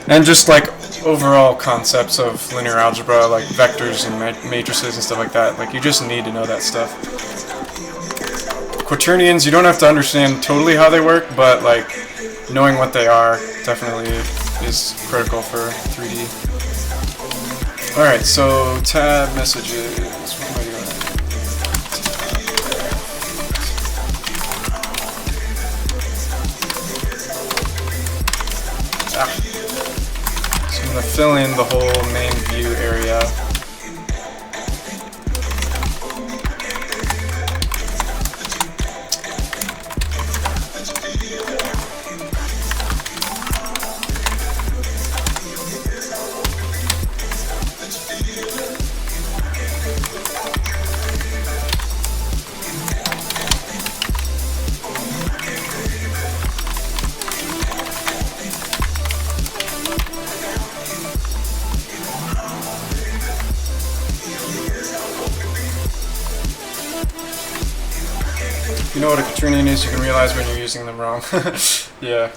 And just like overall concepts of linear algebra, like vectors and matrices and stuff like that. Like you just need to know that stuff. Quaternions, you don't have to understand totally how they work, but like knowing what they are definitely is critical for 3D. Alright, so tab messages. What am I doing? So I'm going to fill in the whole main view area. If you know what a quaternion is, you can realize when you're using them wrong. Yeah.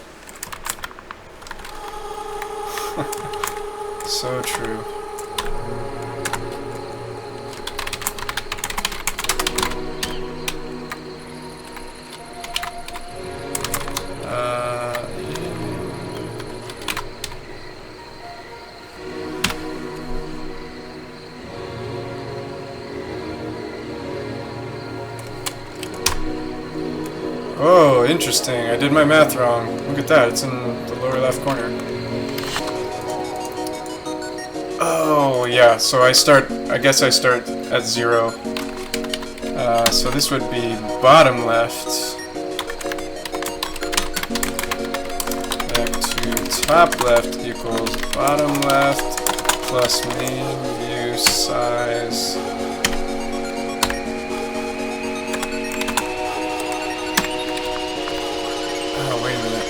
So true. Oh, interesting. I did my math wrong. Look at that. It's in the lower left corner. Oh, yeah. So I guess I start at 0. So this would be bottom left. Back to top left equals bottom left plus main view size. Oh, wait a minute.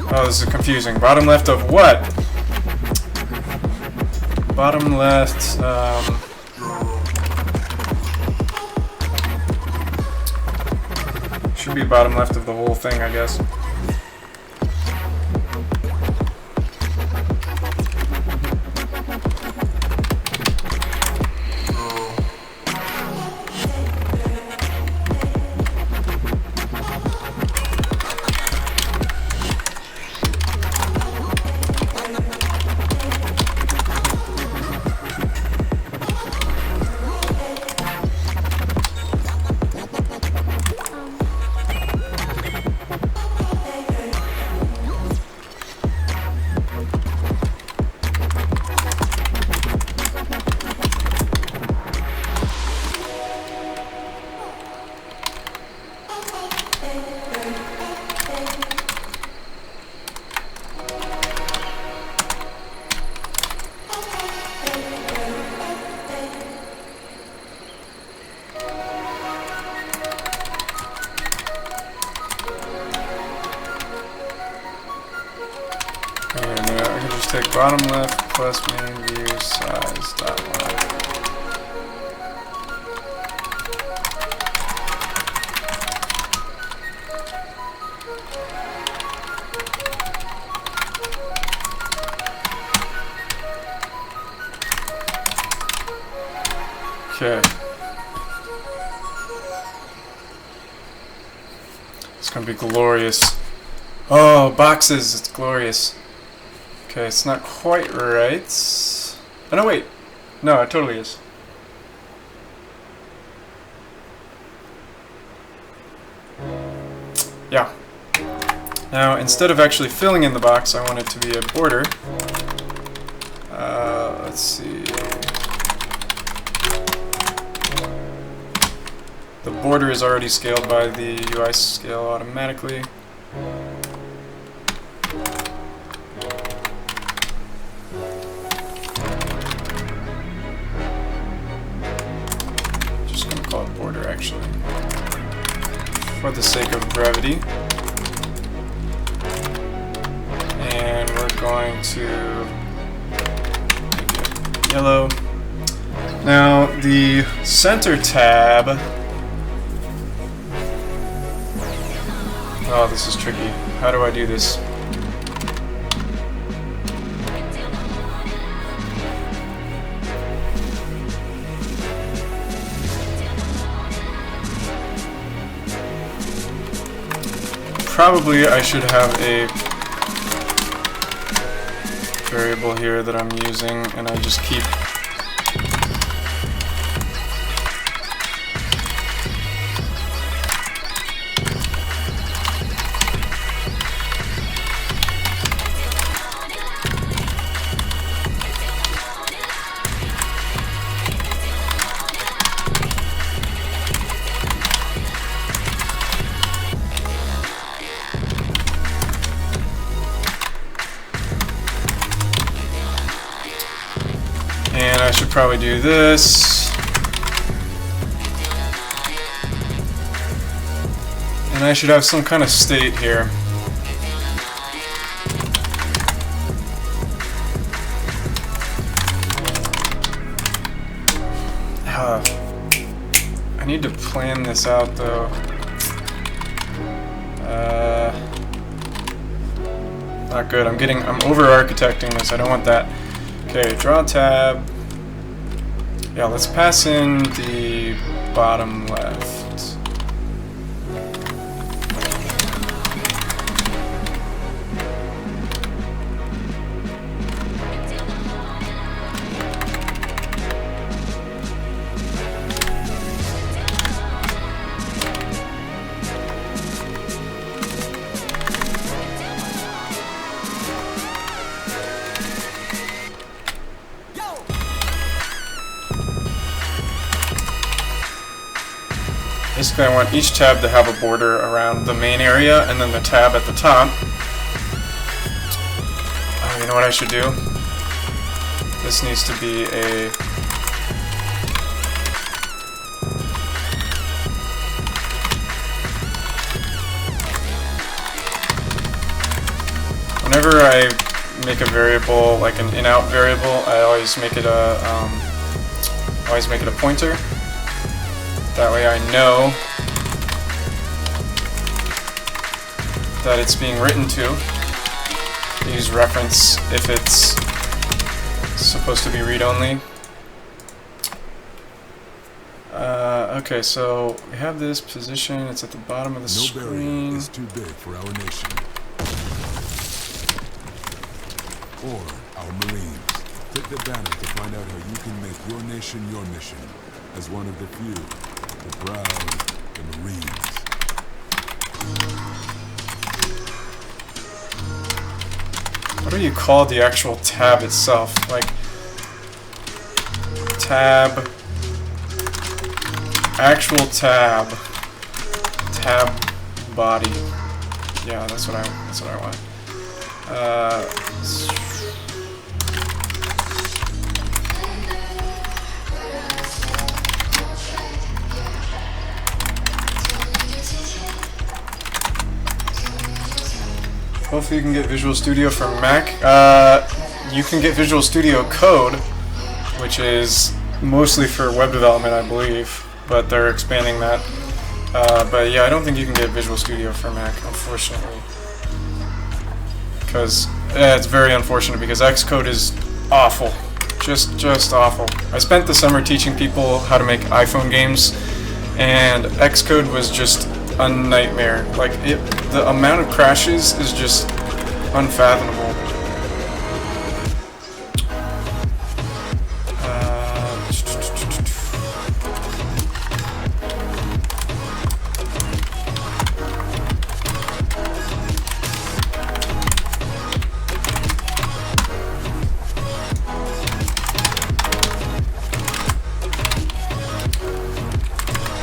Oh, this is confusing. Bottom left of what? Bottom left, should be bottom left of the whole thing, I guess. Take bottom left plus main view size dot line. Okay. It's gonna be glorious. Oh, boxes! It's glorious. Okay, it's not quite right. Oh, no, wait. No, it totally is. Yeah. Now, instead of actually filling in the box, I want it to be a border. Let's see. The border is already scaled by the UI scale automatically. Border, actually, for the sake of brevity. And we're going to make it yellow. Now, the center tab. Oh, this is tricky. How do I do this? Probably I should have a variable here that I'm using, and I just keep and I should probably do this. And I should have some kind of state here. I need to plan this out though. Not good. I'm over-architecting this. I don't want that. Okay, draw tab. Yeah, let's pass in the bottom left. Basically, I want each tab to have a border around the main area and then the tab at the top. You know what I should do? This needs to be a... Whenever I make a variable, like an in-out variable, I always make it a pointer. That way I know that it's being written to. Use reference if it's supposed to be read-only. Okay, so we have this position. It's at the bottom of the screen. No barrier is too big for our nation or our Marines. Click the banner to find out how you can make your nation your mission as one of the few, the proud, the Marines. What do you call the actual tab itself? Like tab, actual tab, tab body. Yeah, that's what I want. Hopefully you can get Visual Studio for Mac. You can get Visual Studio Code, which is mostly for web development, I believe, but they're expanding that. But yeah, I don't think you can get Visual Studio for Mac, unfortunately. Because it's very unfortunate because Xcode is awful. Just awful. I spent the summer teaching people how to make iPhone games, and Xcode was just a nightmare. Like the amount of crashes is just unfathomable.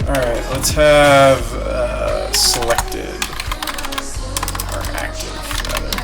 Alright, let's have selected, or active, rather.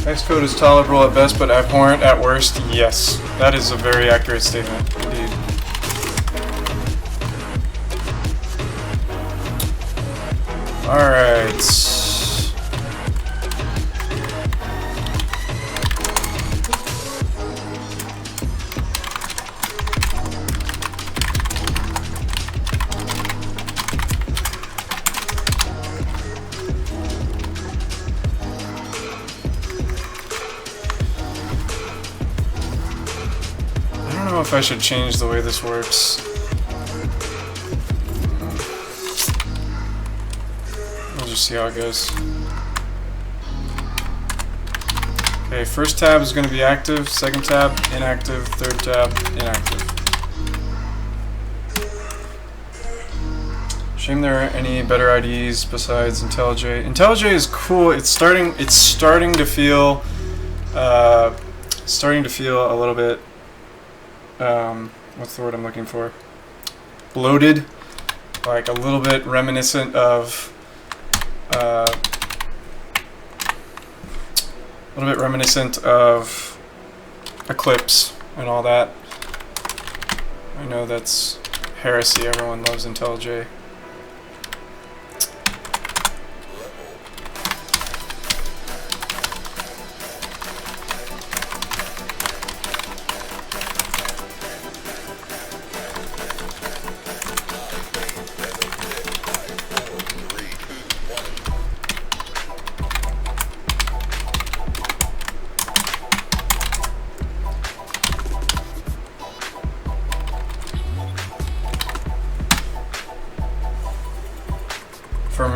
Xcode is tolerable at best, but abhorrent at worst. Yes, that is a very accurate statement, indeed. Alright. I don't know if I should change the way this works. We'll just see how it goes. Okay, first tab is going to be active, second tab inactive, third tab inactive. Shame there aren't any better IDEs besides IntelliJ. IntelliJ is cool. It's starting to feel a little bit what's the word I'm looking for? Bloated, like a little bit reminiscent of Eclipse and all that. I know that's heresy. Everyone loves IntelliJ.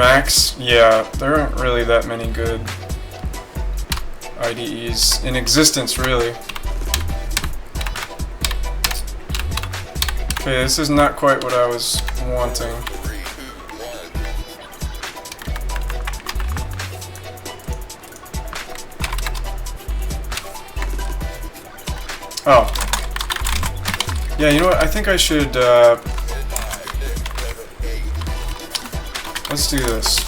Macs, yeah, there aren't really that many good IDEs in existence, really. Okay, this is not quite what I was wanting. Oh. Yeah, you know what? I think I should, let's do this.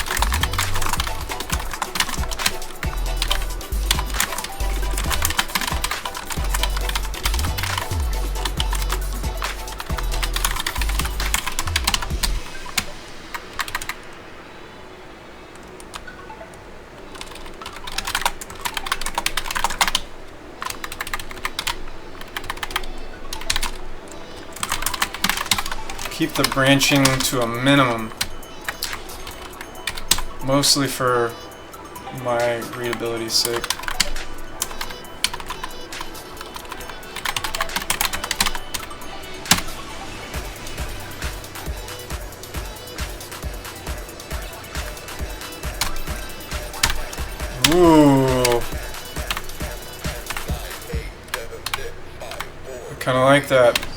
Keep the branching to a minimum, mostly for my readability's sake. Ooh, I kind of like that.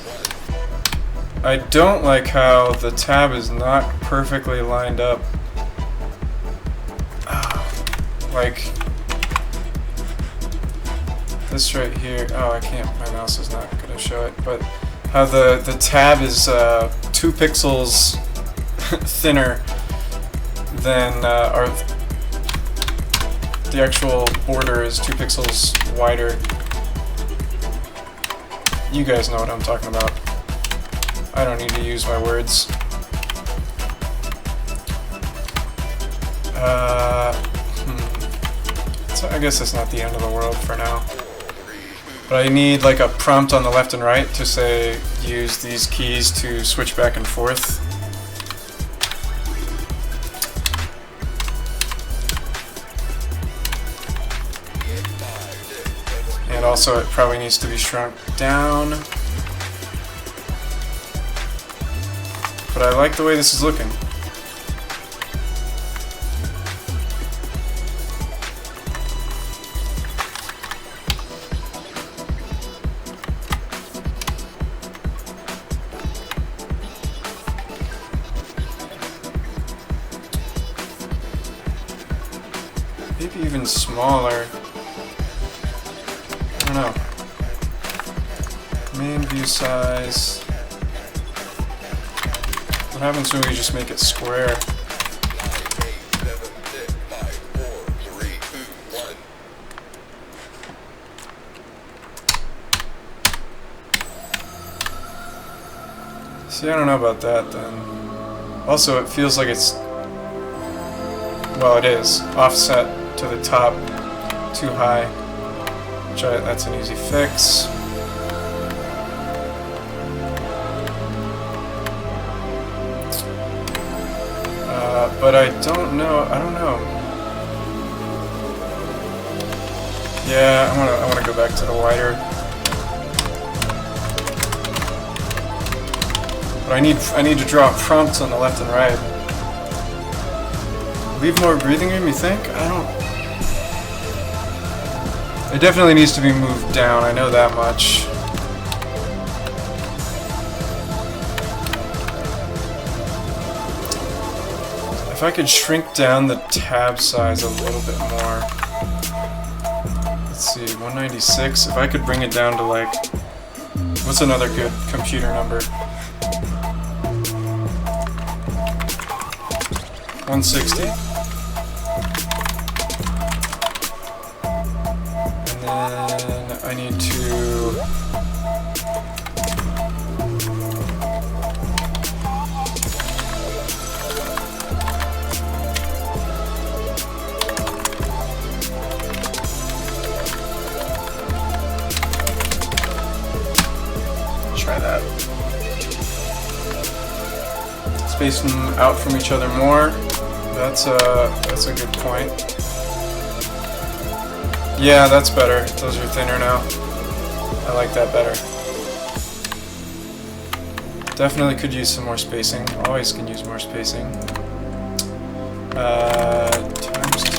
I don't like how the tab is not perfectly lined up. Like this right here. Oh, I can't. My mouse is not going to show it. But how the tab is 2 pixels thinner than, or the actual border is 2 pixels wider. You guys know what I'm talking about. I don't need to use my words. So I guess it's not the end of the world for now. But I need like a prompt on the left and right to say use these keys to switch back and forth. And also it probably needs to be shrunk down. But I like the way this is looking. Maybe even smaller. I don't know. Main view size. What happens when we just make it square? See, I don't know about that then. Also, it feels like it's, well, it is, offset to the top too high. Which that's an easy fix. But I don't know. Yeah, I wanna go back to the wider. But I need to draw prompts on the left and right. Leave more breathing room, you think? I don't. It definitely needs to be moved down. I know that much. If I could shrink down the tab size a little bit more. Let's see, 196. If I could bring it down to like, what's another good computer number? 160. And then I need to try that. Space them out from each other more. That's a good point. Yeah, that's better. Those are thinner now. I like that better. Definitely could use some more spacing. Always can use more spacing. Times 2.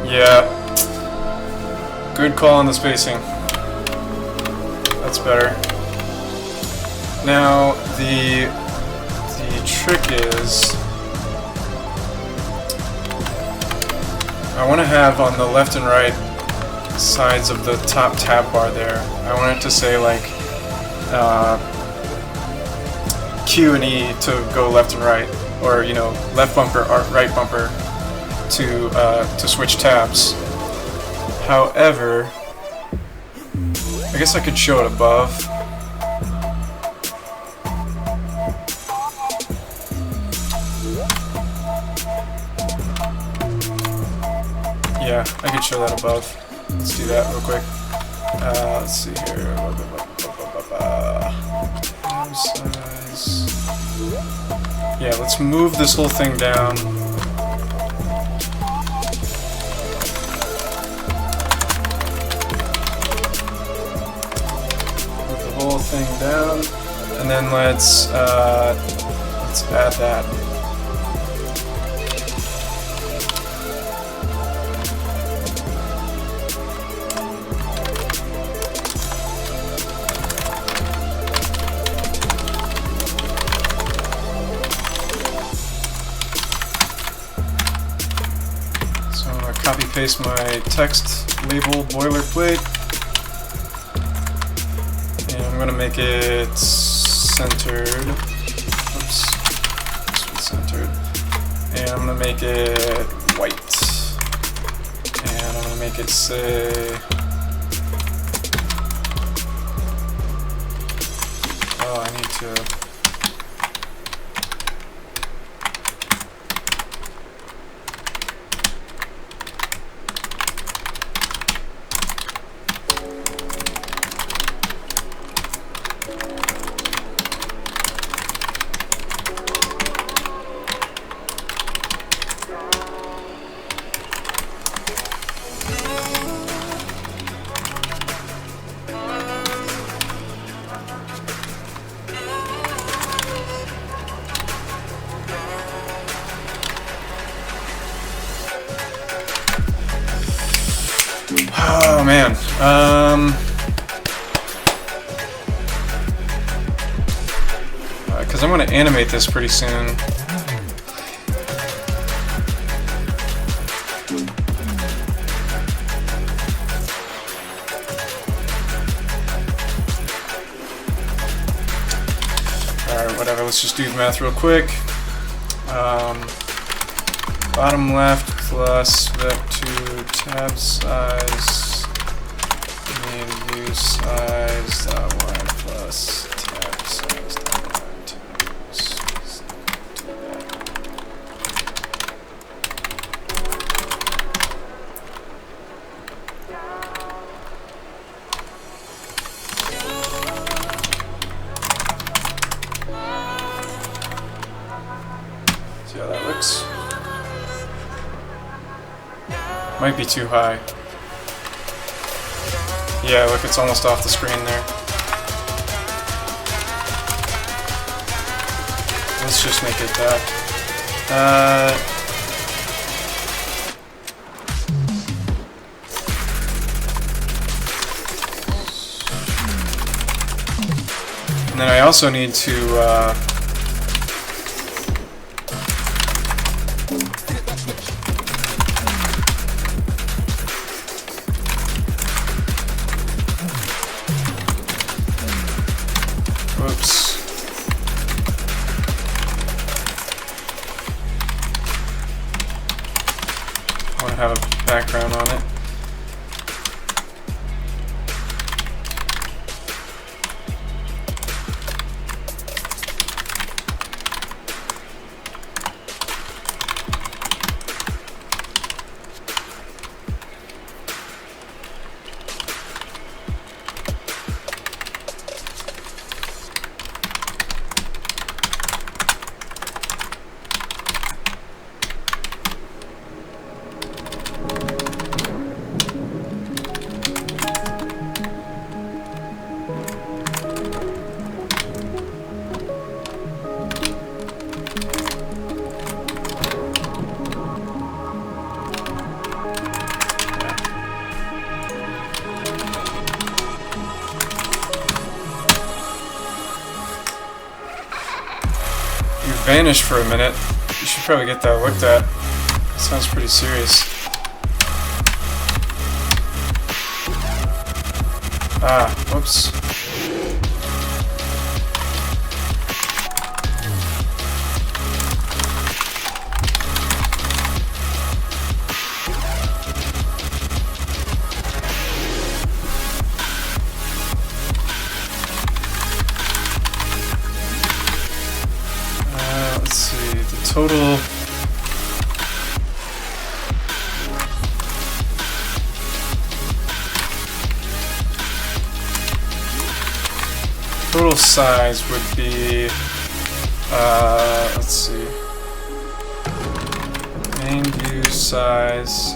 Yeah. Good call on the spacing. That's better. Now the trick is I want to have on the left and right sides of the top tab bar there, I want it to say like Q and E to go left and right, or you know, left bumper or right bumper to switch tabs. However, I guess I could show it above. Yeah, I could show that above. Let's do that real quick. Let's see here. Size. Yeah, let's move this whole thing down. Move the whole thing down, and then let's add that. Copy paste my text label boilerplate, and I'm gonna make it centered. Oops, this one's centered. And I'm gonna make it white. And I'm gonna make it say, oh, I need to. Oh man, because I'm going to animate this pretty soon. Alright, whatever, let's just do the math real quick. Bottom left plus vec2 tab size main view size dot y plus tab size dot y times. Do that. See how that looks? Might be too high. Yeah, look, it's almost off the screen there. Let's just make it that. And then I also need to whoops. I want to have a background on it. vanished for a minute. You should probably get that looked at. Sounds pretty serious. Ah, whoops. Let's see, the total size would be, let's see, main view size,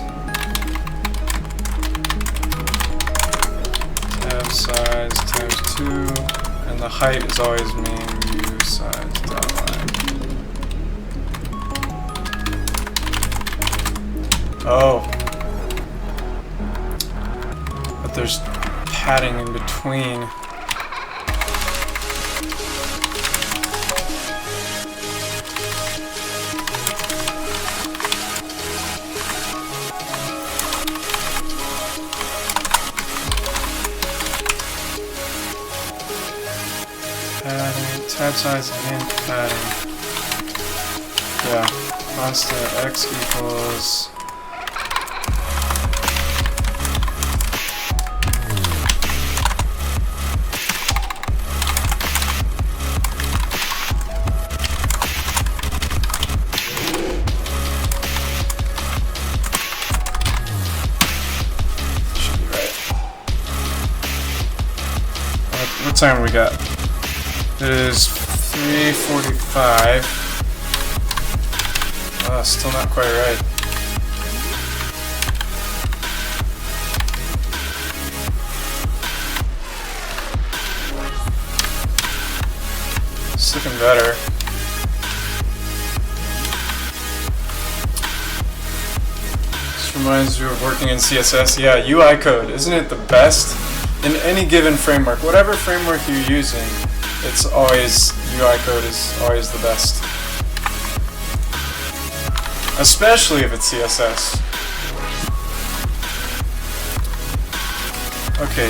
tab size times 2, and the height is always main view size dot line. Oh, but there's padding in between. Padding, tab size and padding. Yeah, constant x equals should be right. What time we got? It is 3:45. Still not quite right. It's looking better. This reminds you of working in CSS. Yeah, UI code. Isn't it the best? In any given framework, whatever framework you're using, it's always, UI code is always the best. Especially if it's CSS. Okay.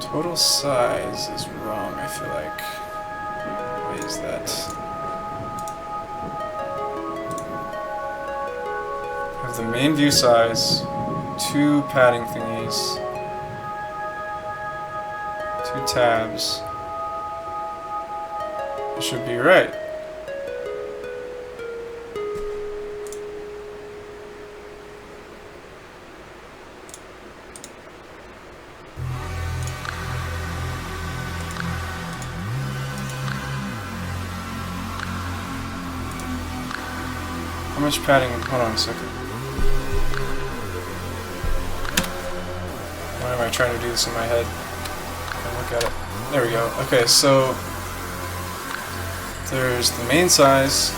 Total size is wrong, I feel like. Why is that? The main view size, 2 padding thingies, 2 tabs. It should be right. How much padding? Hold on a second. Why am I trying to do this in my head? Look at it. There we go. Okay, so there's the main size.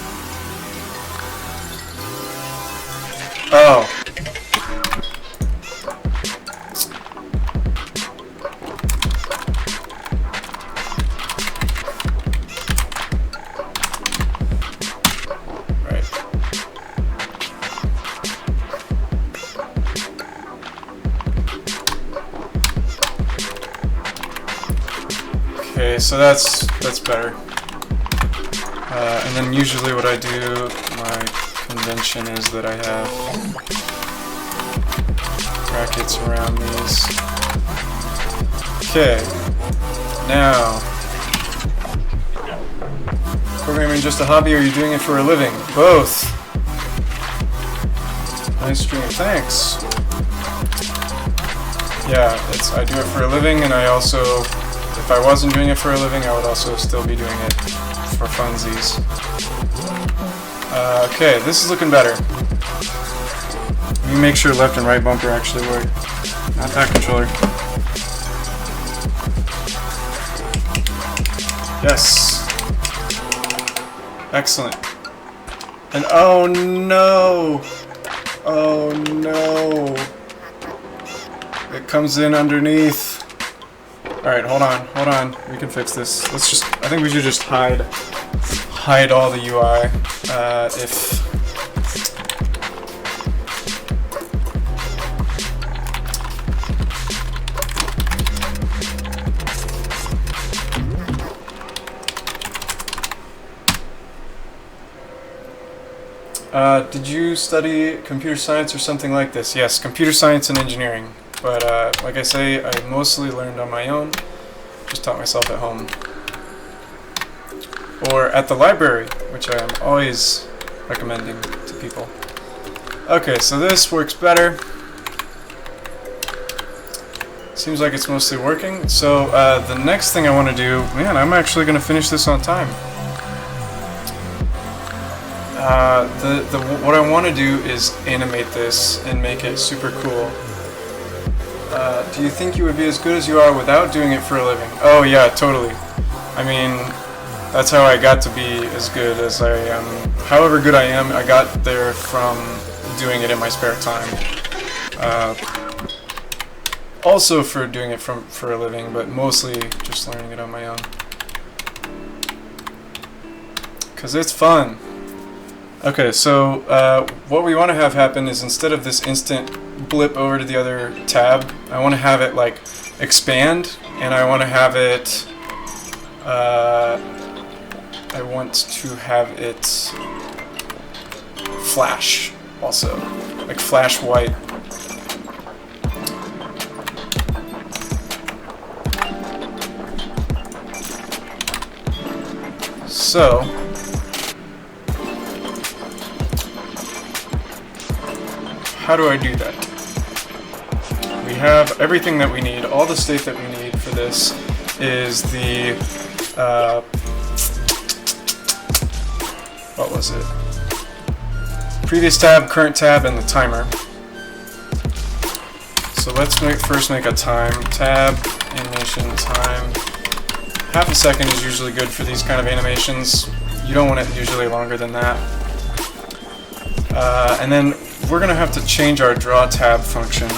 Oh. Right. Okay, so that's better. And then usually what I do, my convention is that I have brackets around these. Okay, now, programming just a hobby, or are you doing it for a living? Both. Nice stream, thanks. Yeah, I do it for a living, and I also, if I wasn't doing it for a living, I would also still be doing it for funsies. Okay, this is looking better. Let me make sure left and right bumper actually work. Not that controller. Yes. Excellent. And oh no! Oh no! It comes in underneath. Alright, hold on. We can fix this. I think we should just hide all the UI. Did you study computer science or something like this? Yes, computer science and engineering. But like I say, I mostly learned on my own. Just taught myself at home. Or at the library, which I am always recommending to people. Okay, so this works better. Seems like it's mostly working. So the next thing I want to do, man, I'm actually going to finish this on time. What I want to do is animate this and make it super cool. Do you think you would be as good as you are without doing it for a living? Oh yeah, totally. I mean, that's how I got to be as good as I am. However good I am, I got there from doing it in my spare time. Also for doing it for a living, but mostly just learning it on my own. 'Cause it's fun. Okay, so what we want to have happen is instead of this instant blip over to the other tab, I want to have it like expand, and I want to have it flash also, like flash white. So how do I do that? We have everything that we need. All the state that we need for this is the, what was it? Previous tab, current tab, and the timer. So let's first make a time tab, animation time. Half a second is usually good for these kind of animations. You don't want it usually longer than that. And then we're going to have to change our draw tab function.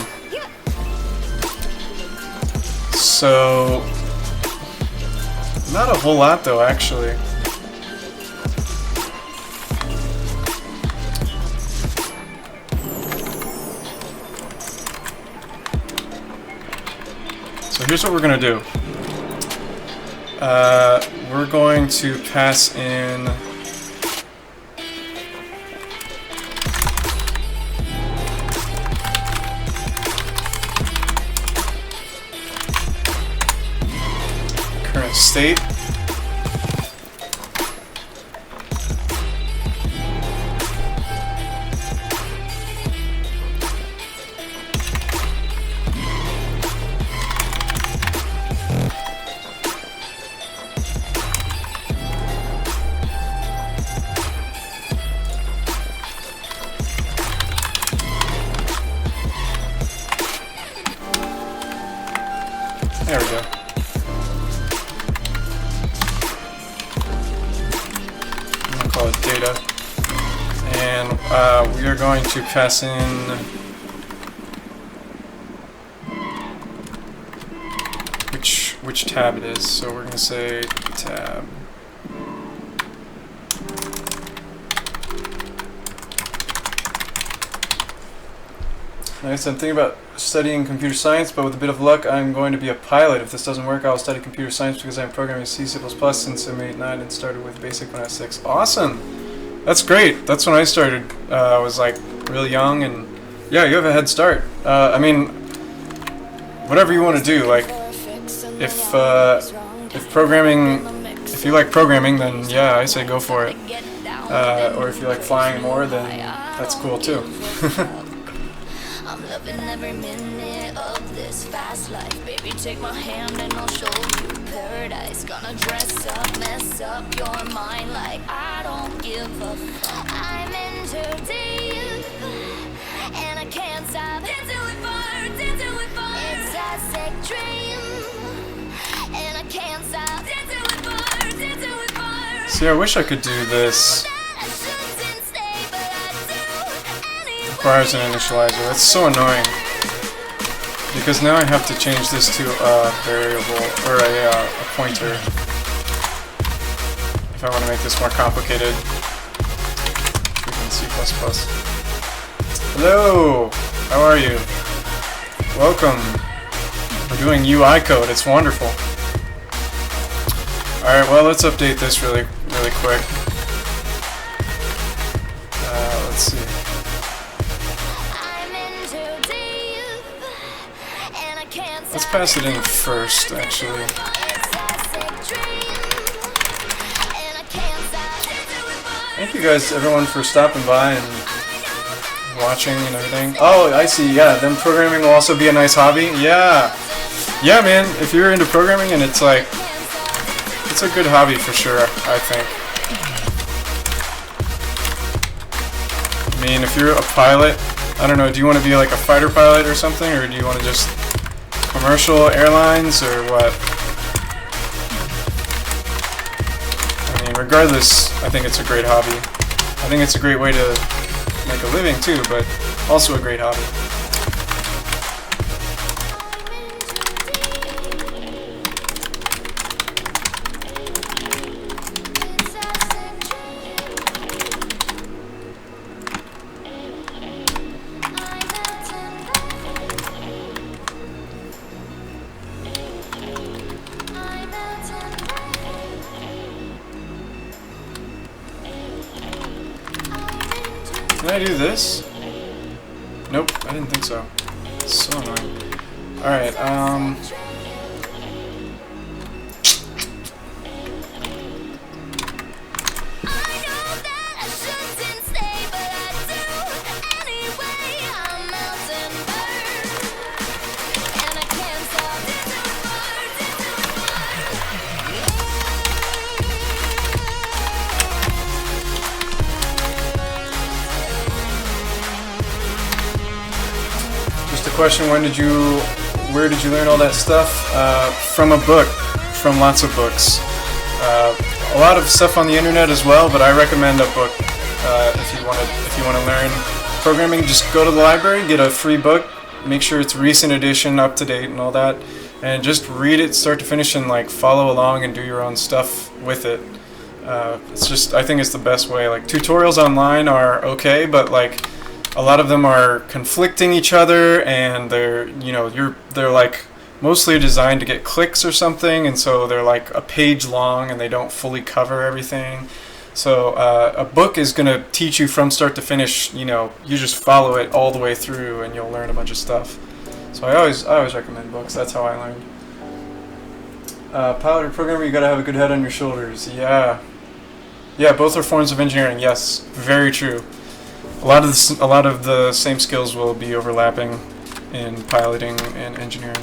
So, not a whole lot though, actually. So here's what we're going to do. We're going to pass in current state. There we go. I'm going to call it data. And we are going to pass in which tab it is. So we're going to say tab. Nice. I'm thinking about studying computer science, but with a bit of luck, I'm going to be a pilot. If this doesn't work, I'll study computer science because I'm programming C, C++ since I'm 8-9 and started with BASIC when I was 6. Awesome! That's great. That's when I started. I was like really young, and yeah, you have a head start. I mean, whatever you want to do. Like, if you like programming, then yeah, I say go for it. Or if you like flying more, then that's cool too. I'm loving every minute of this fast life. Baby, take my hand and I'll show you paradise. Gonna dress up, mess up your mind like I don't give a fuck. I'm into deep, and I can't stop dancing with fire, dancing with fire. It's a sick dream, and I can't stop dancing with fire, dancing with fire. See, I wish I could do this. requires an initializer. That's so annoying. Because now I have to change this to a variable, or a pointer. If I want to make this more complicated. Freaking C++. Hello! How are you? Welcome. We're doing UI code. It's wonderful. Alright, well, let's update this really quick. Let's see. Let's pass it in first, actually. Thank you guys, everyone, for stopping by and watching and everything. Oh, I see. Yeah, then programming will also be a nice hobby. Yeah. Yeah, man. If you're into programming, and it's like, it's a good hobby for sure, I think. I mean, if you're a pilot, I don't know, do you want to be like a fighter pilot or something, or do you want to just commercial airlines, or what? I mean, regardless, I think it's a great hobby. I think it's a great way to make a living too, but also a great hobby. Can I do this? Nope, I didn't think so. It's so annoying. Alright, question, where did you learn all that stuff? From a book, from lots of books. A lot of stuff on the internet as well, but I recommend a book if you want to learn programming. Just go to the library, get a free book, make sure it's recent edition, up to date, and all that, and just read it start to finish and like follow along and do your own stuff with it. It's just, I think it's the best way. Like tutorials online are okay, but like a lot of them are conflicting each other, and they're like mostly designed to get clicks or something, and so they're like a page long and they don't fully cover everything. So a book is going to teach you from start to finish. You just follow it all the way through and you'll learn a bunch of stuff. So I always recommend books. That's how I learned. Pilot or programmer, you got to have a good head on your shoulders. Yeah, both are forms of engineering. Yes, very true. A lot of the same skills will be overlapping in piloting and engineering.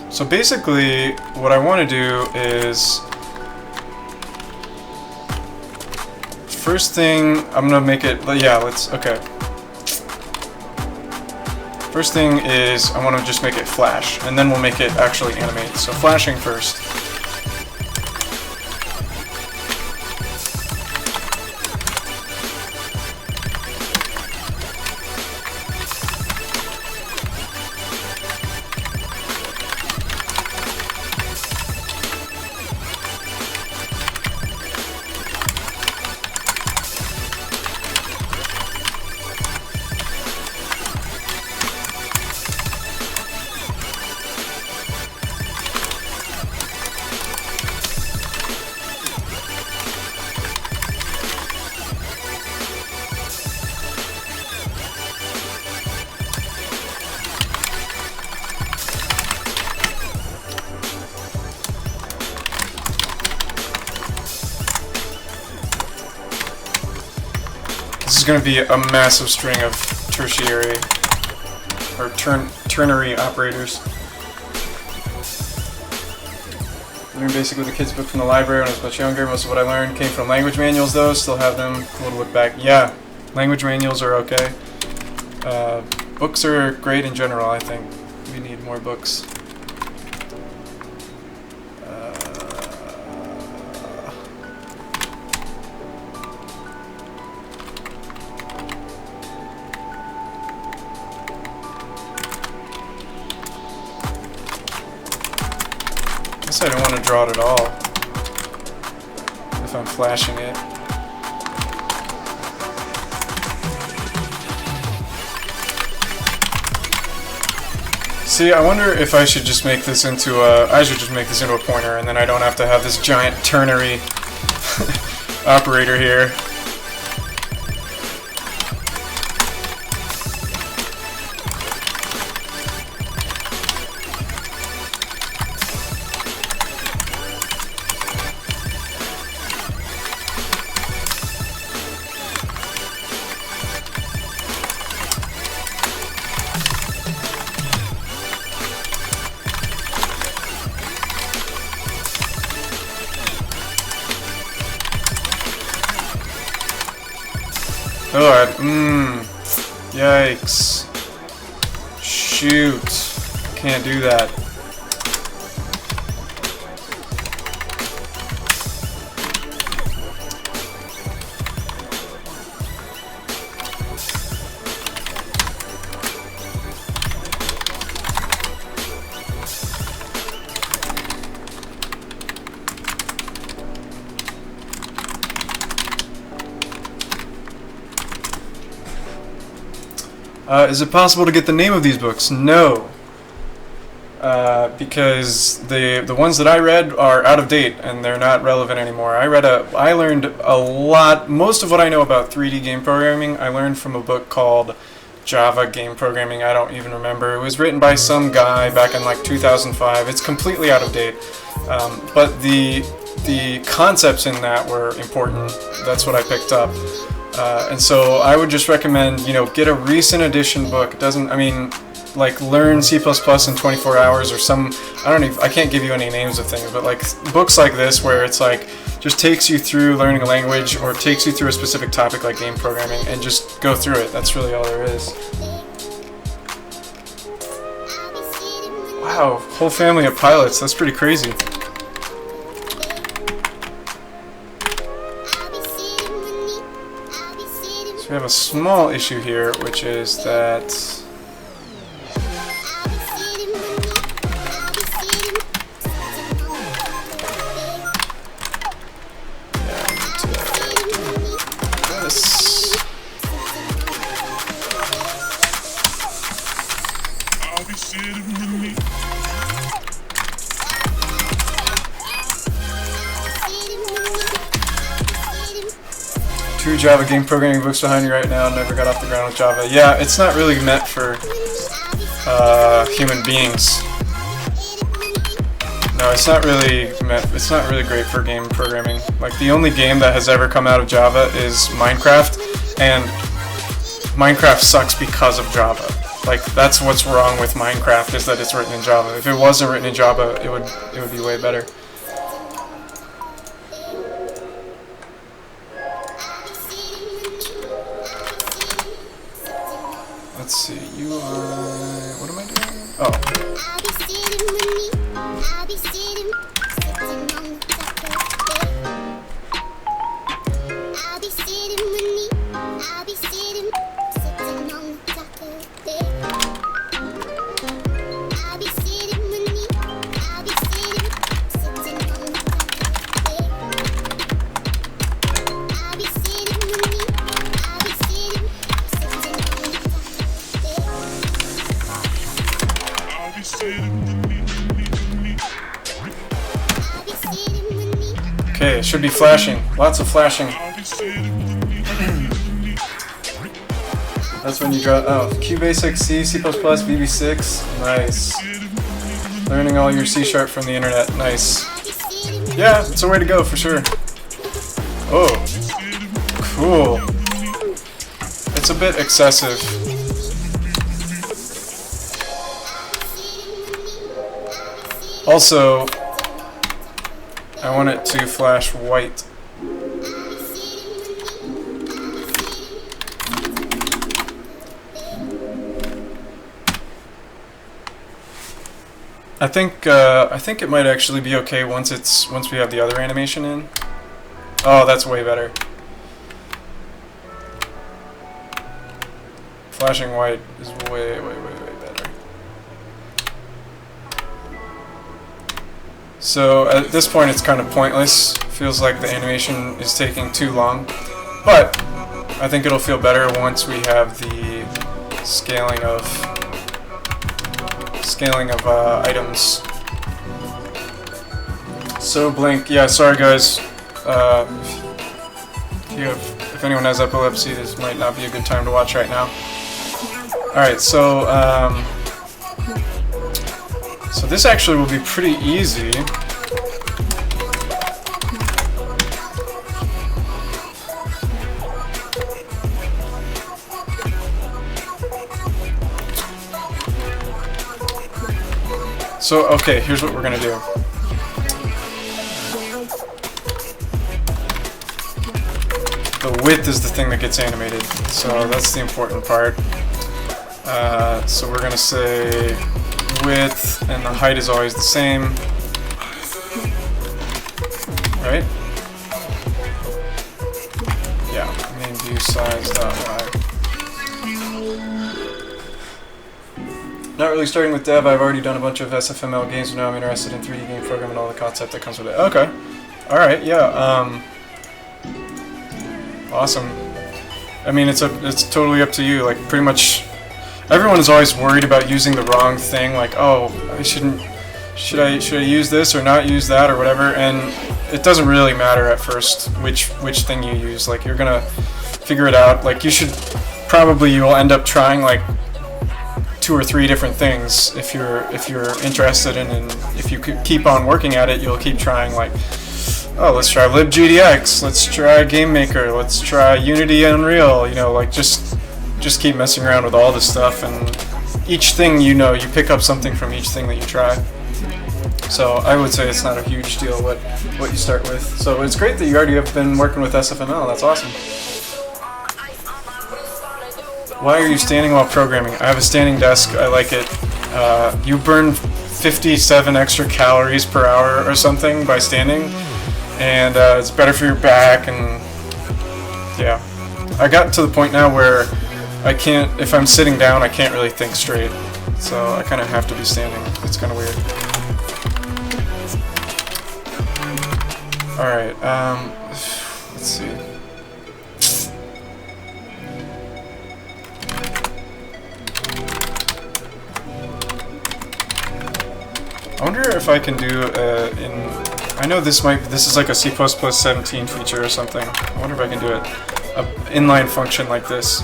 So basically, what I want to do is, first thing, I'm gonna make it. Okay. First thing is, I want to just make it flash, and then we'll make it actually animate. So flashing first. This is going to be a massive string of tertiary or ternary operators. Learned basically the kids' book from the library when I was much younger. Most of what I learned came from language manuals, though. Still have them. Cool to look back. Yeah, language manuals are okay. Books are great in general, I think. We need more books. guess I don't want to draw it at all if I'm flashing it. See, I wonder if I should just make this into a... I should just make this into a pointer, and then I don't have to have this giant ternary operator here. Oh, yikes. Shoot. Can't do that. Is it possible to get the name of these books? No. Because the ones that I read are out of date and they're not relevant anymore. I learned a lot, most of what I know about 3D game programming, I learned from a book called Java Game Programming. I don't even remember. It was written by some guy back in like 2005. It's completely out of date. But the concepts in that were important. That's what I picked up. And so I would just recommend, get a recent edition book. It doesn't, like learn C++ in 24 hours or I can't give you any names of things, but like books like this where it's like, just takes you through learning a language or takes you through a specific topic like game programming and just go through it. That's really all there is. Wow, whole family of pilots. That's pretty crazy. We have a small issue here, which is that this. Two Java game programming books behind you right now. Never got off the ground with Java. Yeah, it's not really meant for human beings. No, it's not really meant. It's not really great for game programming. Like the only game that has ever come out of Java is Minecraft, and Minecraft sucks because of Java. Like that's what's wrong with Minecraft, is that it's written in Java. If it wasn't written in Java, it would be way better. Let's see, UI, what am I doing? Oh. Okay, it should be flashing. Lots of flashing. That's when you draw. Oh, QBasic, C, C++, VB6. Nice. Learning all your C# from the internet. Nice. Yeah, it's a way to go for sure. Oh, cool. It's a bit excessive. Also, I want it to flash white. I think it might actually be okay once we have the other animation in. Oh, that's way better. Flashing white is way better. So at this point it's kind of pointless. Feels like the animation is taking too long. But I think it'll feel better once we have the scaling of items. So Blink, yeah, sorry guys. If anyone has epilepsy, this might not be a good time to watch right now. Alright, so this actually will be pretty easy. So, okay, here's what we're gonna do. The width is the thing that gets animated, so that's the important part. So we're gonna say width, and the height is always the same, right? Yeah, main view size dot y. Not really starting with dev. I've already done a bunch of SFML games, but now I'm interested in 3D game programming and all the concept that comes with it. Okay, all right, yeah. Awesome. I mean, it's totally up to you. Like, pretty much everyone is always worried about using the wrong thing. Like, oh, should I use this or not use that or whatever? And it doesn't really matter at first which thing you use. Like, you're gonna figure it out. Like, you'll end up trying like 2 or 3 different things if you're interested in, and if you keep on working at it, you'll keep trying. Like, oh, let's try libgdx, let's try GameMaker, let's try Unity, Unreal, you know, like just keep messing around with all this stuff, and each thing, you pick up something from each thing that you try. So I would say it's not a huge deal what you start with. So it's great that you already have been working with SFML, that's awesome. Why are you standing while programming? I have a standing desk, I like it. You burn 57 extra calories per hour or something by standing, and it's better for your back, and yeah. I got to the point now where if I'm sitting down, I can't really think straight, so I kind of have to be standing. It's kind of weird. Alright, let's see. I wonder if I can do I know this is like a C++ 17 feature or something. I wonder if I can do it. An inline function like this.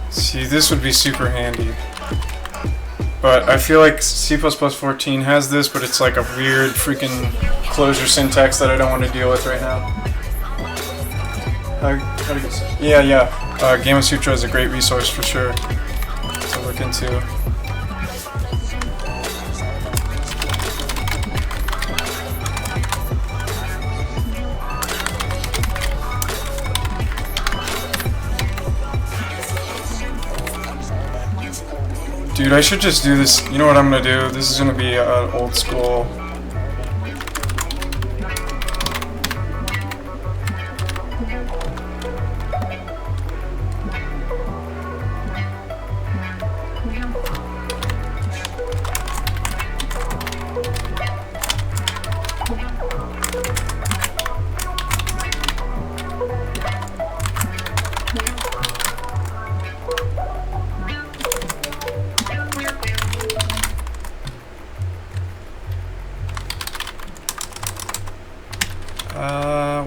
See, this would be super handy. But I feel like C++ 14 has this, but it's like a weird freaking closure syntax that I don't want to deal with right now. Yeah. Gamasutra is a great resource for sure to look into. Dude, I should just do this. You know what I'm gonna do? This is gonna be old school.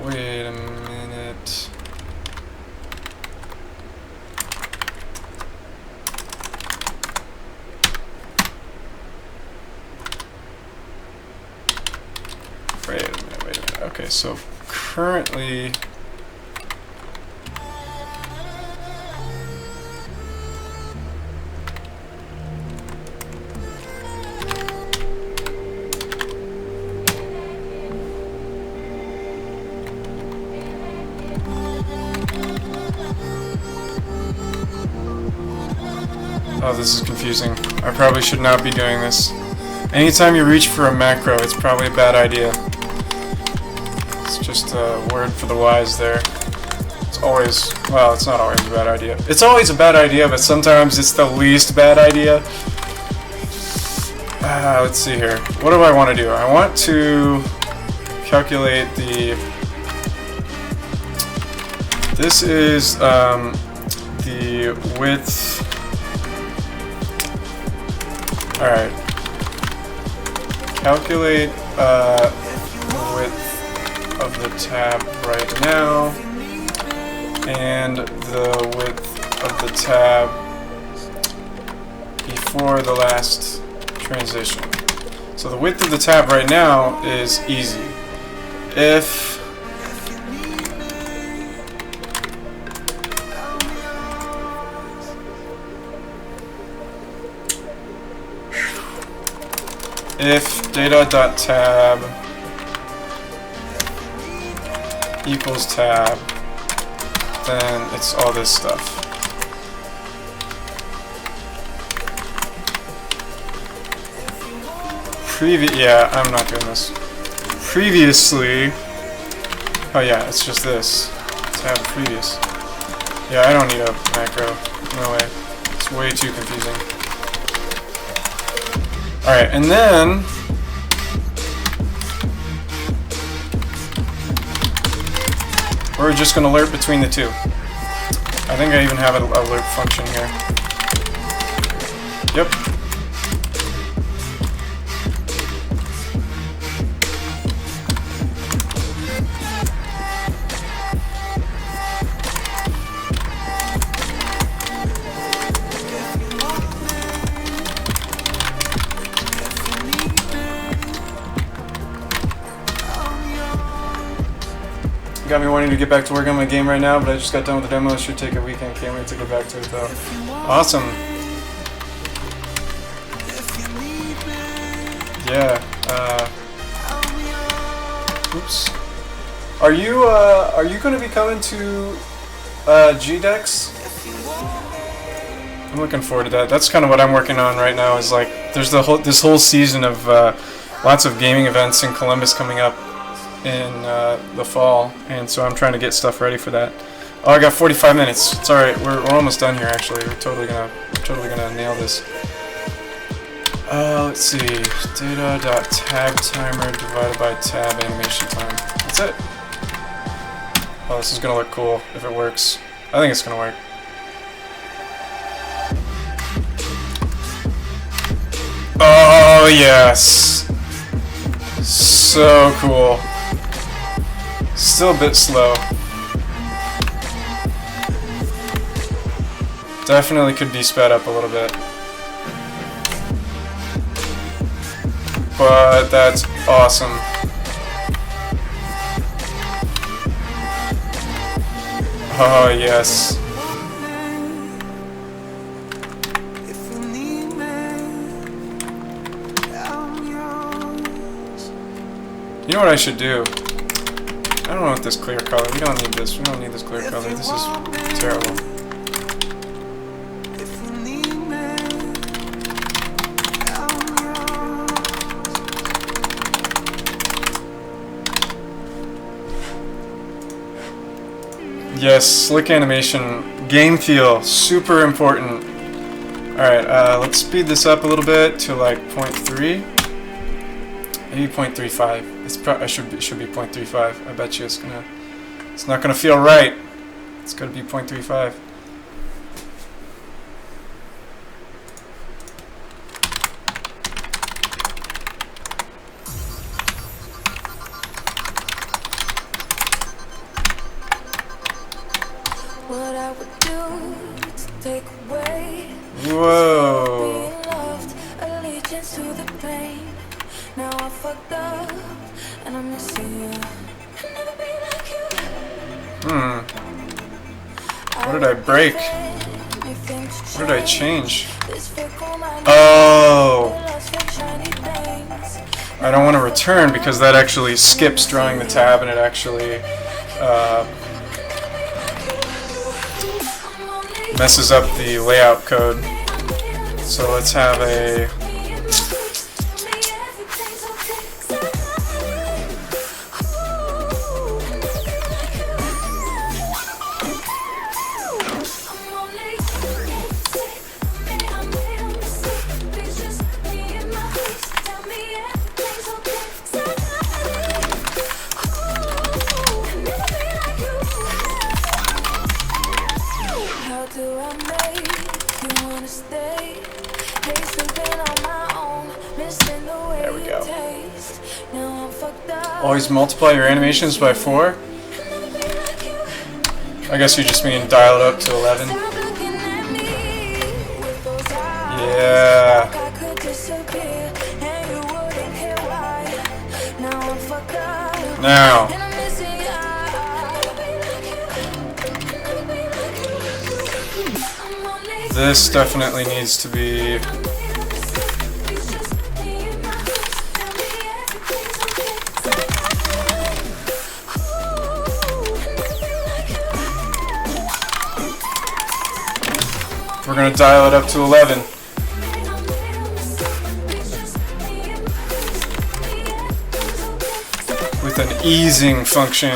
Wait a minute. Wait a minute. Okay, so currently... Oh, this is confusing. I probably should not be doing this. Anytime you reach for a macro, it's probably a bad idea. It's just a word for the wise there. It's always, well, it's not always a bad idea. It's always a bad idea, but sometimes it's the least bad idea. Let's see here. What do I want to do? I want to calculate the... This is the width... Alright. Calculate the width of the tab right now and the width of the tab before the last transition. So the width of the tab right now is easy. If data.tab equals tab, then it's all this stuff. Yeah, I'm not doing this. Previously, oh yeah, it's just this. Tab previous. Yeah, I don't need a macro. No way. It's way too confusing. Alright, and then we're just going to alert between the two. I think I even have an alert function here. Yep. Got me wanting to get back to work on my game right now, but I just got done with the demo. It should take a weekend. Can't wait to get back to it though. Awesome. Yeah. Oops. Are you going to be coming to GDEX? I'm looking forward to that. That's kind of what I'm working on right now. Is like there's this whole season of lots of gaming events in Columbus coming up in the fall, and so I'm trying to get stuff ready for that. Oh, I got 45 minutes. It's all right. We're almost done here. Actually, we're totally gonna nail this. Let's see. Data.tab timer divided by tab animation time. That's it. Oh, this is gonna look cool if it works. I think it's gonna work. Oh yes. So cool. Still a bit slow. Definitely could be sped up a little bit. But that's awesome. Oh yes. You know what I should do? I don't want this clear color. We don't need this. We don't need this clear color. This is terrible. Yes, slick animation, game feel, super important. Alright, let's speed this up a little bit to like 0.3. Maybe 0.35. It should be 0.35. I bet you it's not gonna feel right. It's gonna be 0.35. What I would do to take away Whoa. being loved, allegiance to the pain. Now I fucked up and I'm missing you. I'll never be like you. What did I break? What did I change? Oh. I don't want to return because that actually skips drawing the tab and it actually messes up the layout code. So let's have a... There we go. Always multiply your animations by 4. I guess you just mean dial it up to 11. Yeah. Now. This definitely needs to be... We're going to dial it up to 11. With an easing function.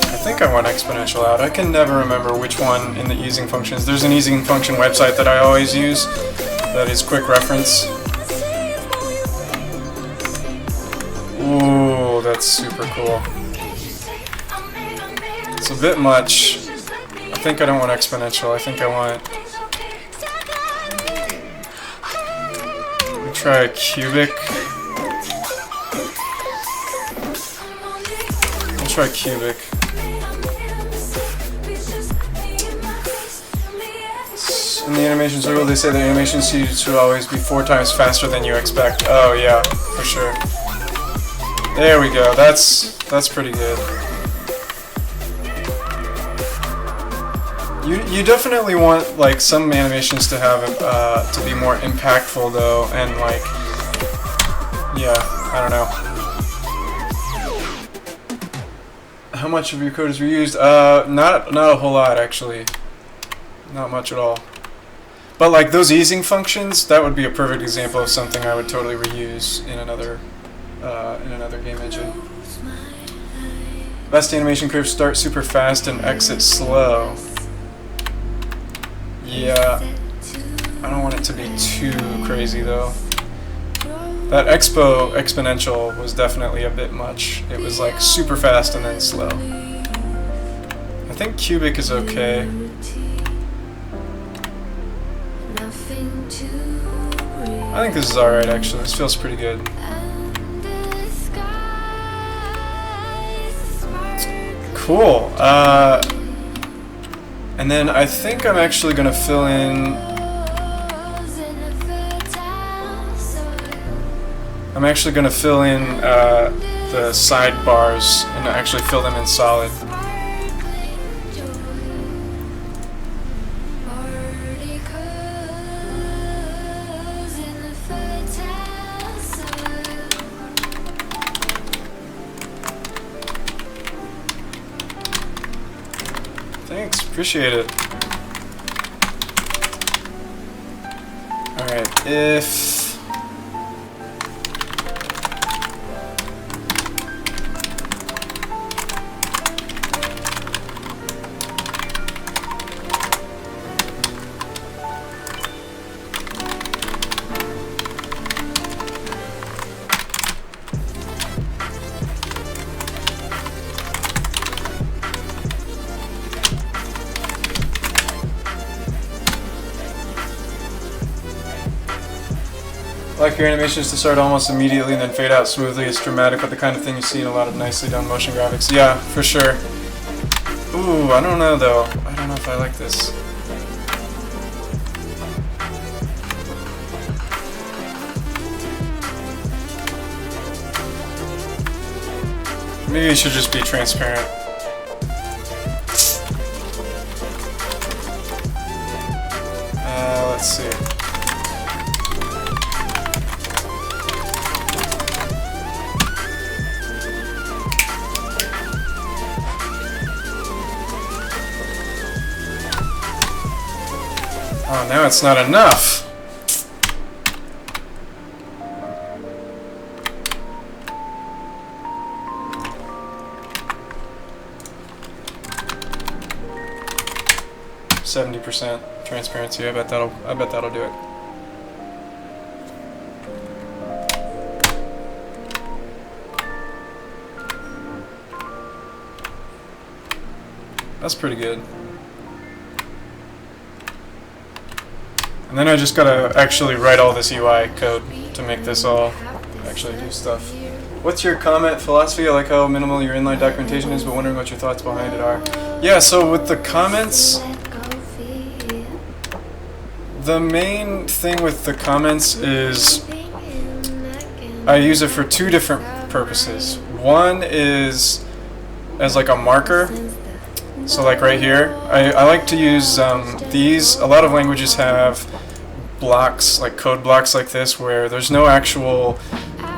I think I want exponential out. I can never remember which one in the easing functions. There's an easing function website that I always use that is quick reference. Ooh, that's super cool. It's a bit much. I think I don't want exponential. I think I want... Let me try cubic. I'll try cubic. In the animation circle, they say the animation speed should always be 4 times faster than you expect. Oh yeah, for sure. There we go. That's pretty good. You definitely want like some animations to have to be more impactful though, and like yeah, I don't know. How much of your code is reused? Not a whole lot actually. Not much at all. But like those easing functions, that would be a perfect example of something I would totally reuse in another game engine. Best animation curves start super fast and exit slow. Yeah, I don't want it to be too crazy though. That exponential was definitely a bit much. It was like super fast and then slow. I think cubic is okay. I think this is alright actually. This feels pretty good. Cool. And then I think I'm actually gonna fill in... the sidebars and actually fill them in solid. Thanks, appreciate it. Alright, if... I like your animations to start almost immediately and then fade out smoothly. It's dramatic, but the kind of thing you see in a lot of nicely done motion graphics. Yeah, for sure. Ooh, I don't know though. I don't know if I like this. Maybe it should just be transparent. Let's see. Oh, now it's not enough. %70 transparency. I bet that'll do it. That's pretty good. And then I just gotta actually write all this UI code to make this all actually do stuff. What's your comment philosophy? I like how minimal your inline documentation is, but wondering what your thoughts behind it are. Yeah, so with the comments, the main thing with the comments is I use it for two different purposes. One is as like a marker. So like right here, I like to use these. A lot of languages have blocks, like code blocks like this, where there's no actual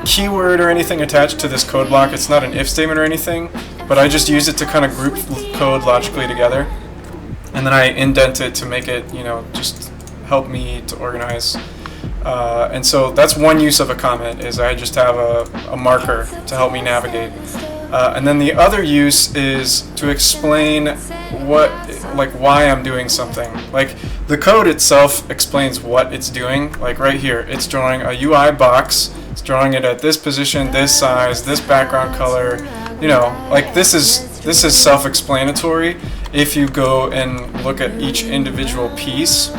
keyword or anything attached to this code block. It's not an if statement or anything, but I just use it to kind of group code logically together. And then I indent it to make it, you know, just help me to organize. And so that's one use of a comment, is I just have a marker to help me navigate. And then the other use is to explain why I'm doing something. Like the code itself explains what it's doing. Like right here, it's drawing a UI box. It's drawing it at this position, this size, this background color. You know, like this is self-explanatory if you go and look at each individual piece.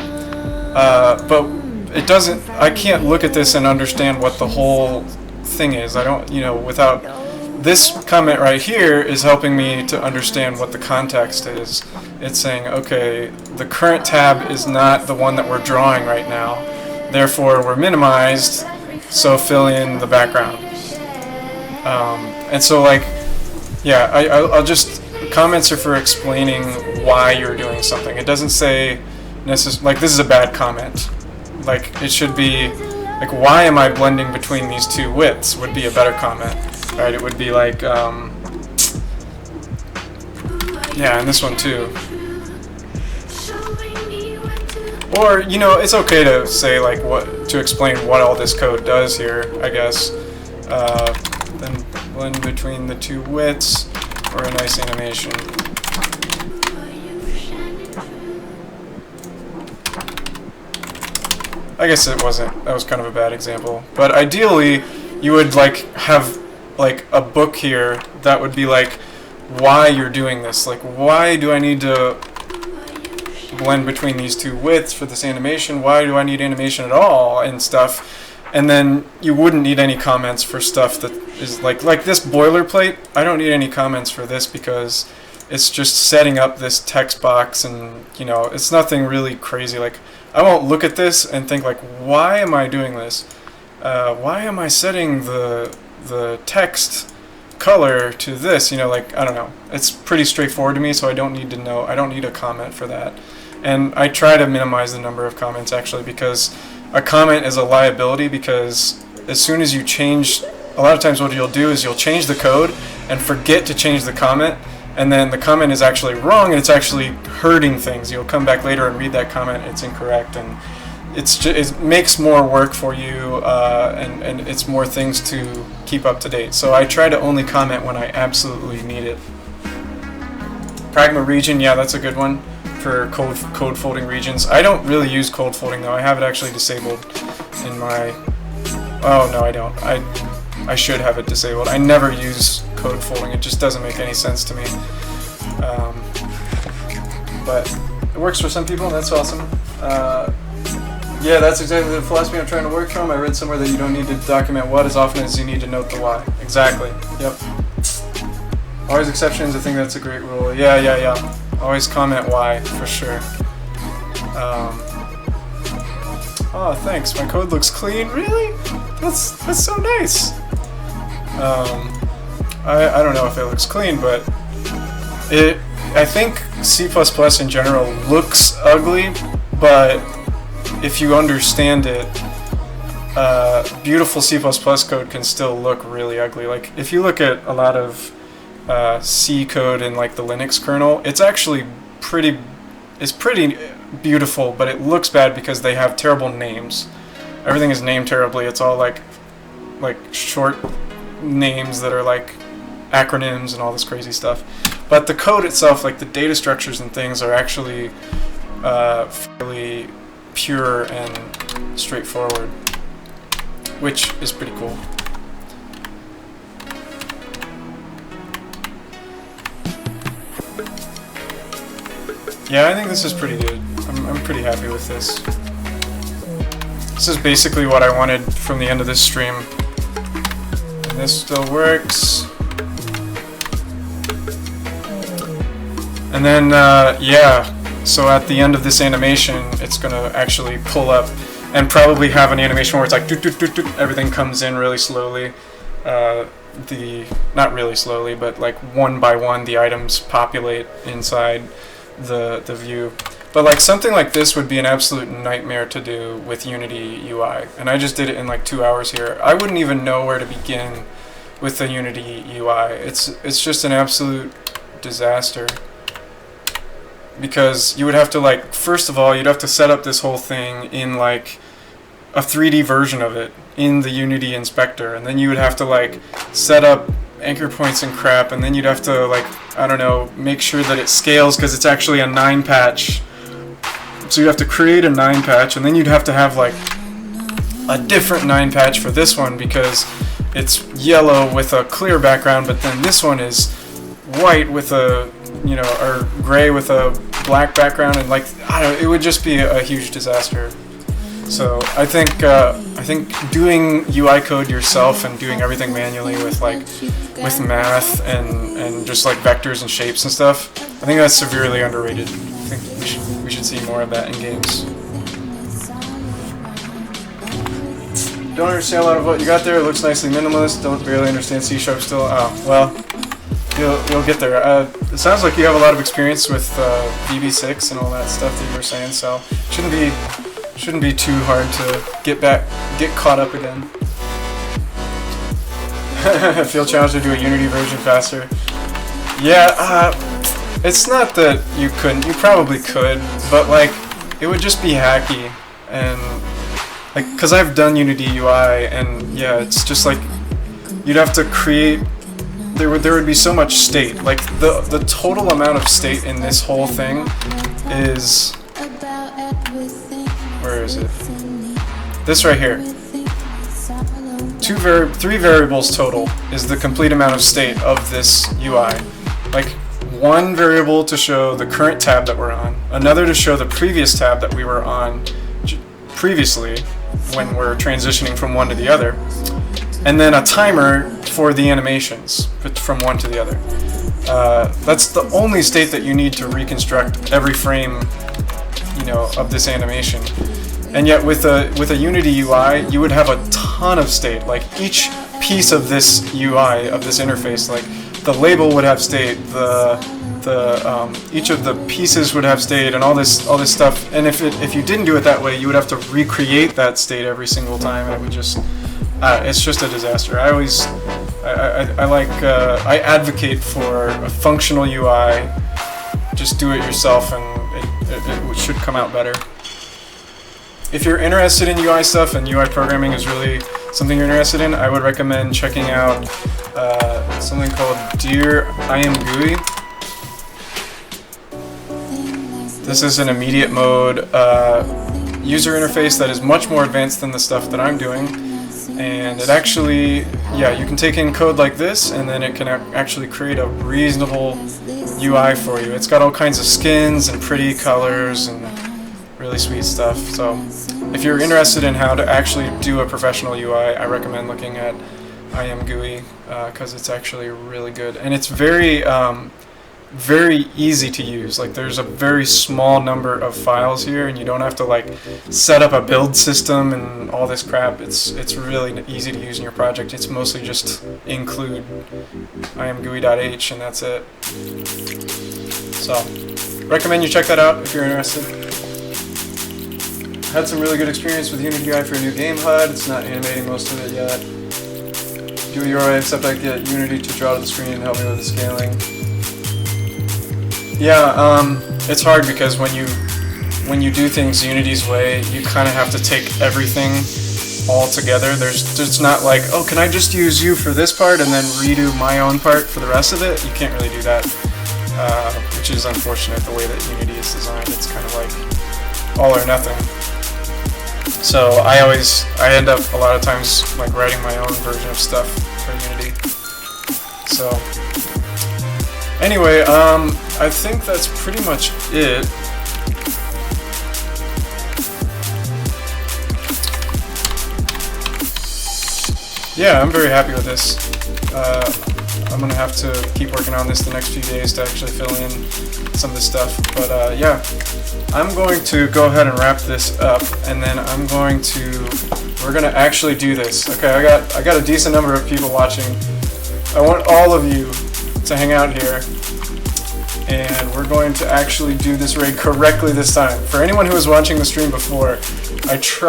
But it doesn't. I can't look at this and understand what the whole thing is. I don't. You know, without. This comment right here is helping me to understand what the context is. It's saying, okay, the current tab is not the one that we're drawing right now. Therefore, we're minimized, so fill in the background. And so, like, yeah, I'll just, comments are for explaining why you're doing something. It doesn't say, like, this is a bad comment. Like, it should be, like, why am I blending between these two widths would be a better comment. Right, it would be like, yeah, and this one too. Or, you know, it's okay to say, like, to explain what all this code does here, I guess. Then blend between the two widths, or a nice animation. I guess it wasn't, that was kind of a bad example. But ideally, you would, like, have like a book here that would be like why you're doing this. Like, why do I need to blend between these two widths for this animation? Why do I need animation at all and stuff? And then you wouldn't need any comments for stuff that is like this boilerplate. I don't need any comments for this because it's just setting up this text box, and you know, it's nothing really crazy. Like, I won't look at this and think like, why am I doing this? Why am I setting the text color to this? You know, like, I don't know. It's pretty straightforward to me, so I don't need to know. I don't need a comment for that. And I try to minimize the number of comments, actually, because a comment is a liability, because as soon as you change, a lot of times what you'll do is you'll change the code and forget to change the comment, and then the comment is actually wrong and it's actually hurting things. You'll come back later and read that comment, it's incorrect, and it makes more work for you, and it's more things to keep up to date. So I try to only comment when I absolutely need it. Pragma region, yeah, that's a good one for code folding regions. I don't really use code folding though. I have it actually disabled in my. Oh no, I don't. I should have it disabled. I never use code folding. It just doesn't make any sense to me. But it works for some people, and that's awesome. Yeah, that's exactly the philosophy I'm trying to work from. I read somewhere that you don't need to document what as often as you need to note the why. Exactly. Yep. Always exceptions. I think that's a great rule. Yeah. Always comment why, for sure. Oh, thanks. My code looks clean. Really? That's so nice. I don't know if it looks clean, but I think C++ in general looks ugly, but if you understand it, beautiful C++ code can still look really ugly. Like if you look at a lot of C code in like the Linux kernel, it's actually pretty beautiful, but it looks bad because they have terrible names. Everything is named terribly. It's all like short names that are like acronyms and all this crazy stuff. But the code itself, like the data structures and things, are actually fairly pure and straightforward, which is pretty cool. Yeah, I think this is pretty good. I'm pretty happy with this. This is basically what I wanted from the end of this stream. And this still works. And then, yeah, so at the end of this animation, it's going to actually pull up and probably have an animation where it's like, doot, doot, doot, doot, everything comes in really slowly. Not really slowly, but like one by one, the items populate inside the view. But like something like this would be an absolute nightmare to do with Unity UI, and I just did it in like 2 hours here. I wouldn't even know where to begin with the Unity UI. It's just an absolute disaster, because you would have to, like, first of all, you'd have to set up this whole thing in like a 3D version of it in the Unity inspector, and then you would have to like set up anchor points and crap, and then you'd have to, like, I don't know, make sure that it scales because it's actually a 9 patch. So you have to create a 9 patch, and then you'd have to have like a different 9 patch for this one because it's yellow with a clear background, but then this one is white with a, you know, or gray with a black background, and like, I don't know, it would just be a huge disaster. So I think doing UI code yourself and doing everything manually with with math and just like vectors and shapes and stuff, I think that's severely underrated. I think we should see more of that in games. Don't understand a lot of what you got there. It looks nicely minimalist. Don't barely understand C# still. Oh, well, you'll get there. It sounds like you have a lot of experience with VB6 and all that stuff that you were saying, so shouldn't be too hard to get caught up again. Feel challenged to do a Unity version faster. Yeah, it's not that you couldn't. You probably could, but like, it would just be hacky, and like, cause I've done Unity UI, and yeah, it's just like you'd have to create. There would be so much state. Like the total amount of state in this whole thing is, where is it? This right here. 3 variables total is the complete amount of state of this UI. Like, one variable to show the current tab that we're on, another to show the previous tab that we were on previously when we're transitioning from one to the other, and then a timer for the animations from one to the other. That's the only state that you need to reconstruct every frame, you know, of this animation. And yet with a Unity UI, you would have a ton of state. Like, each piece of this UI, of this interface, like the label would have state, each of the pieces would have state, and all this stuff. And if you didn't do it that way, you would have to recreate that state every single time, and it would just it's just a disaster. I advocate for a functional UI. Just do it yourself, and it should come out better. If you're interested in UI stuff and UI programming is really something you're interested in, I would recommend checking out something called Dear I Am GUI. This is an immediate mode user interface that is much more advanced than the stuff that I'm doing. And it actually, yeah, you can take in code like this, and then it can actually create a reasonable UI for you. It's got all kinds of skins and pretty colors and really sweet stuff. So if you're interested in how to actually do a professional UI, I recommend looking at I Am GUI, because it's actually really good. And it's very very easy to use. Like there's a very small number of files here, and you don't have to like set up a build system and all this crap. It's really easy to use in your project. It's mostly just include imgui.h and that's it. So recommend you check that out if you're interested. Had some really good experience with Unity UI for a new game HUD. It's not animating most of it yet. Do URI except I get Unity to draw to the screen and help me with the scaling. Yeah, it's hard because when you do things Unity's way, you kind of have to take everything all together. There's not like, oh, can I just use you for this part and then redo my own part for the rest of it? You can't really do that, which is unfortunate the way that Unity is designed. It's kind of like all or nothing. So I end up a lot of times like writing my own version of stuff for Unity. So anyway, I think that's pretty much it. Yeah, I'm very happy with this. I'm gonna have to keep working on this the next few days to actually fill in some of this stuff. But yeah, I'm going to go ahead and wrap this up, and then we're gonna actually do this. Okay, I got a decent number of people watching. I want all of you to hang out here, and we're going to actually do this raid correctly this time. For anyone who was watching the stream before, I tried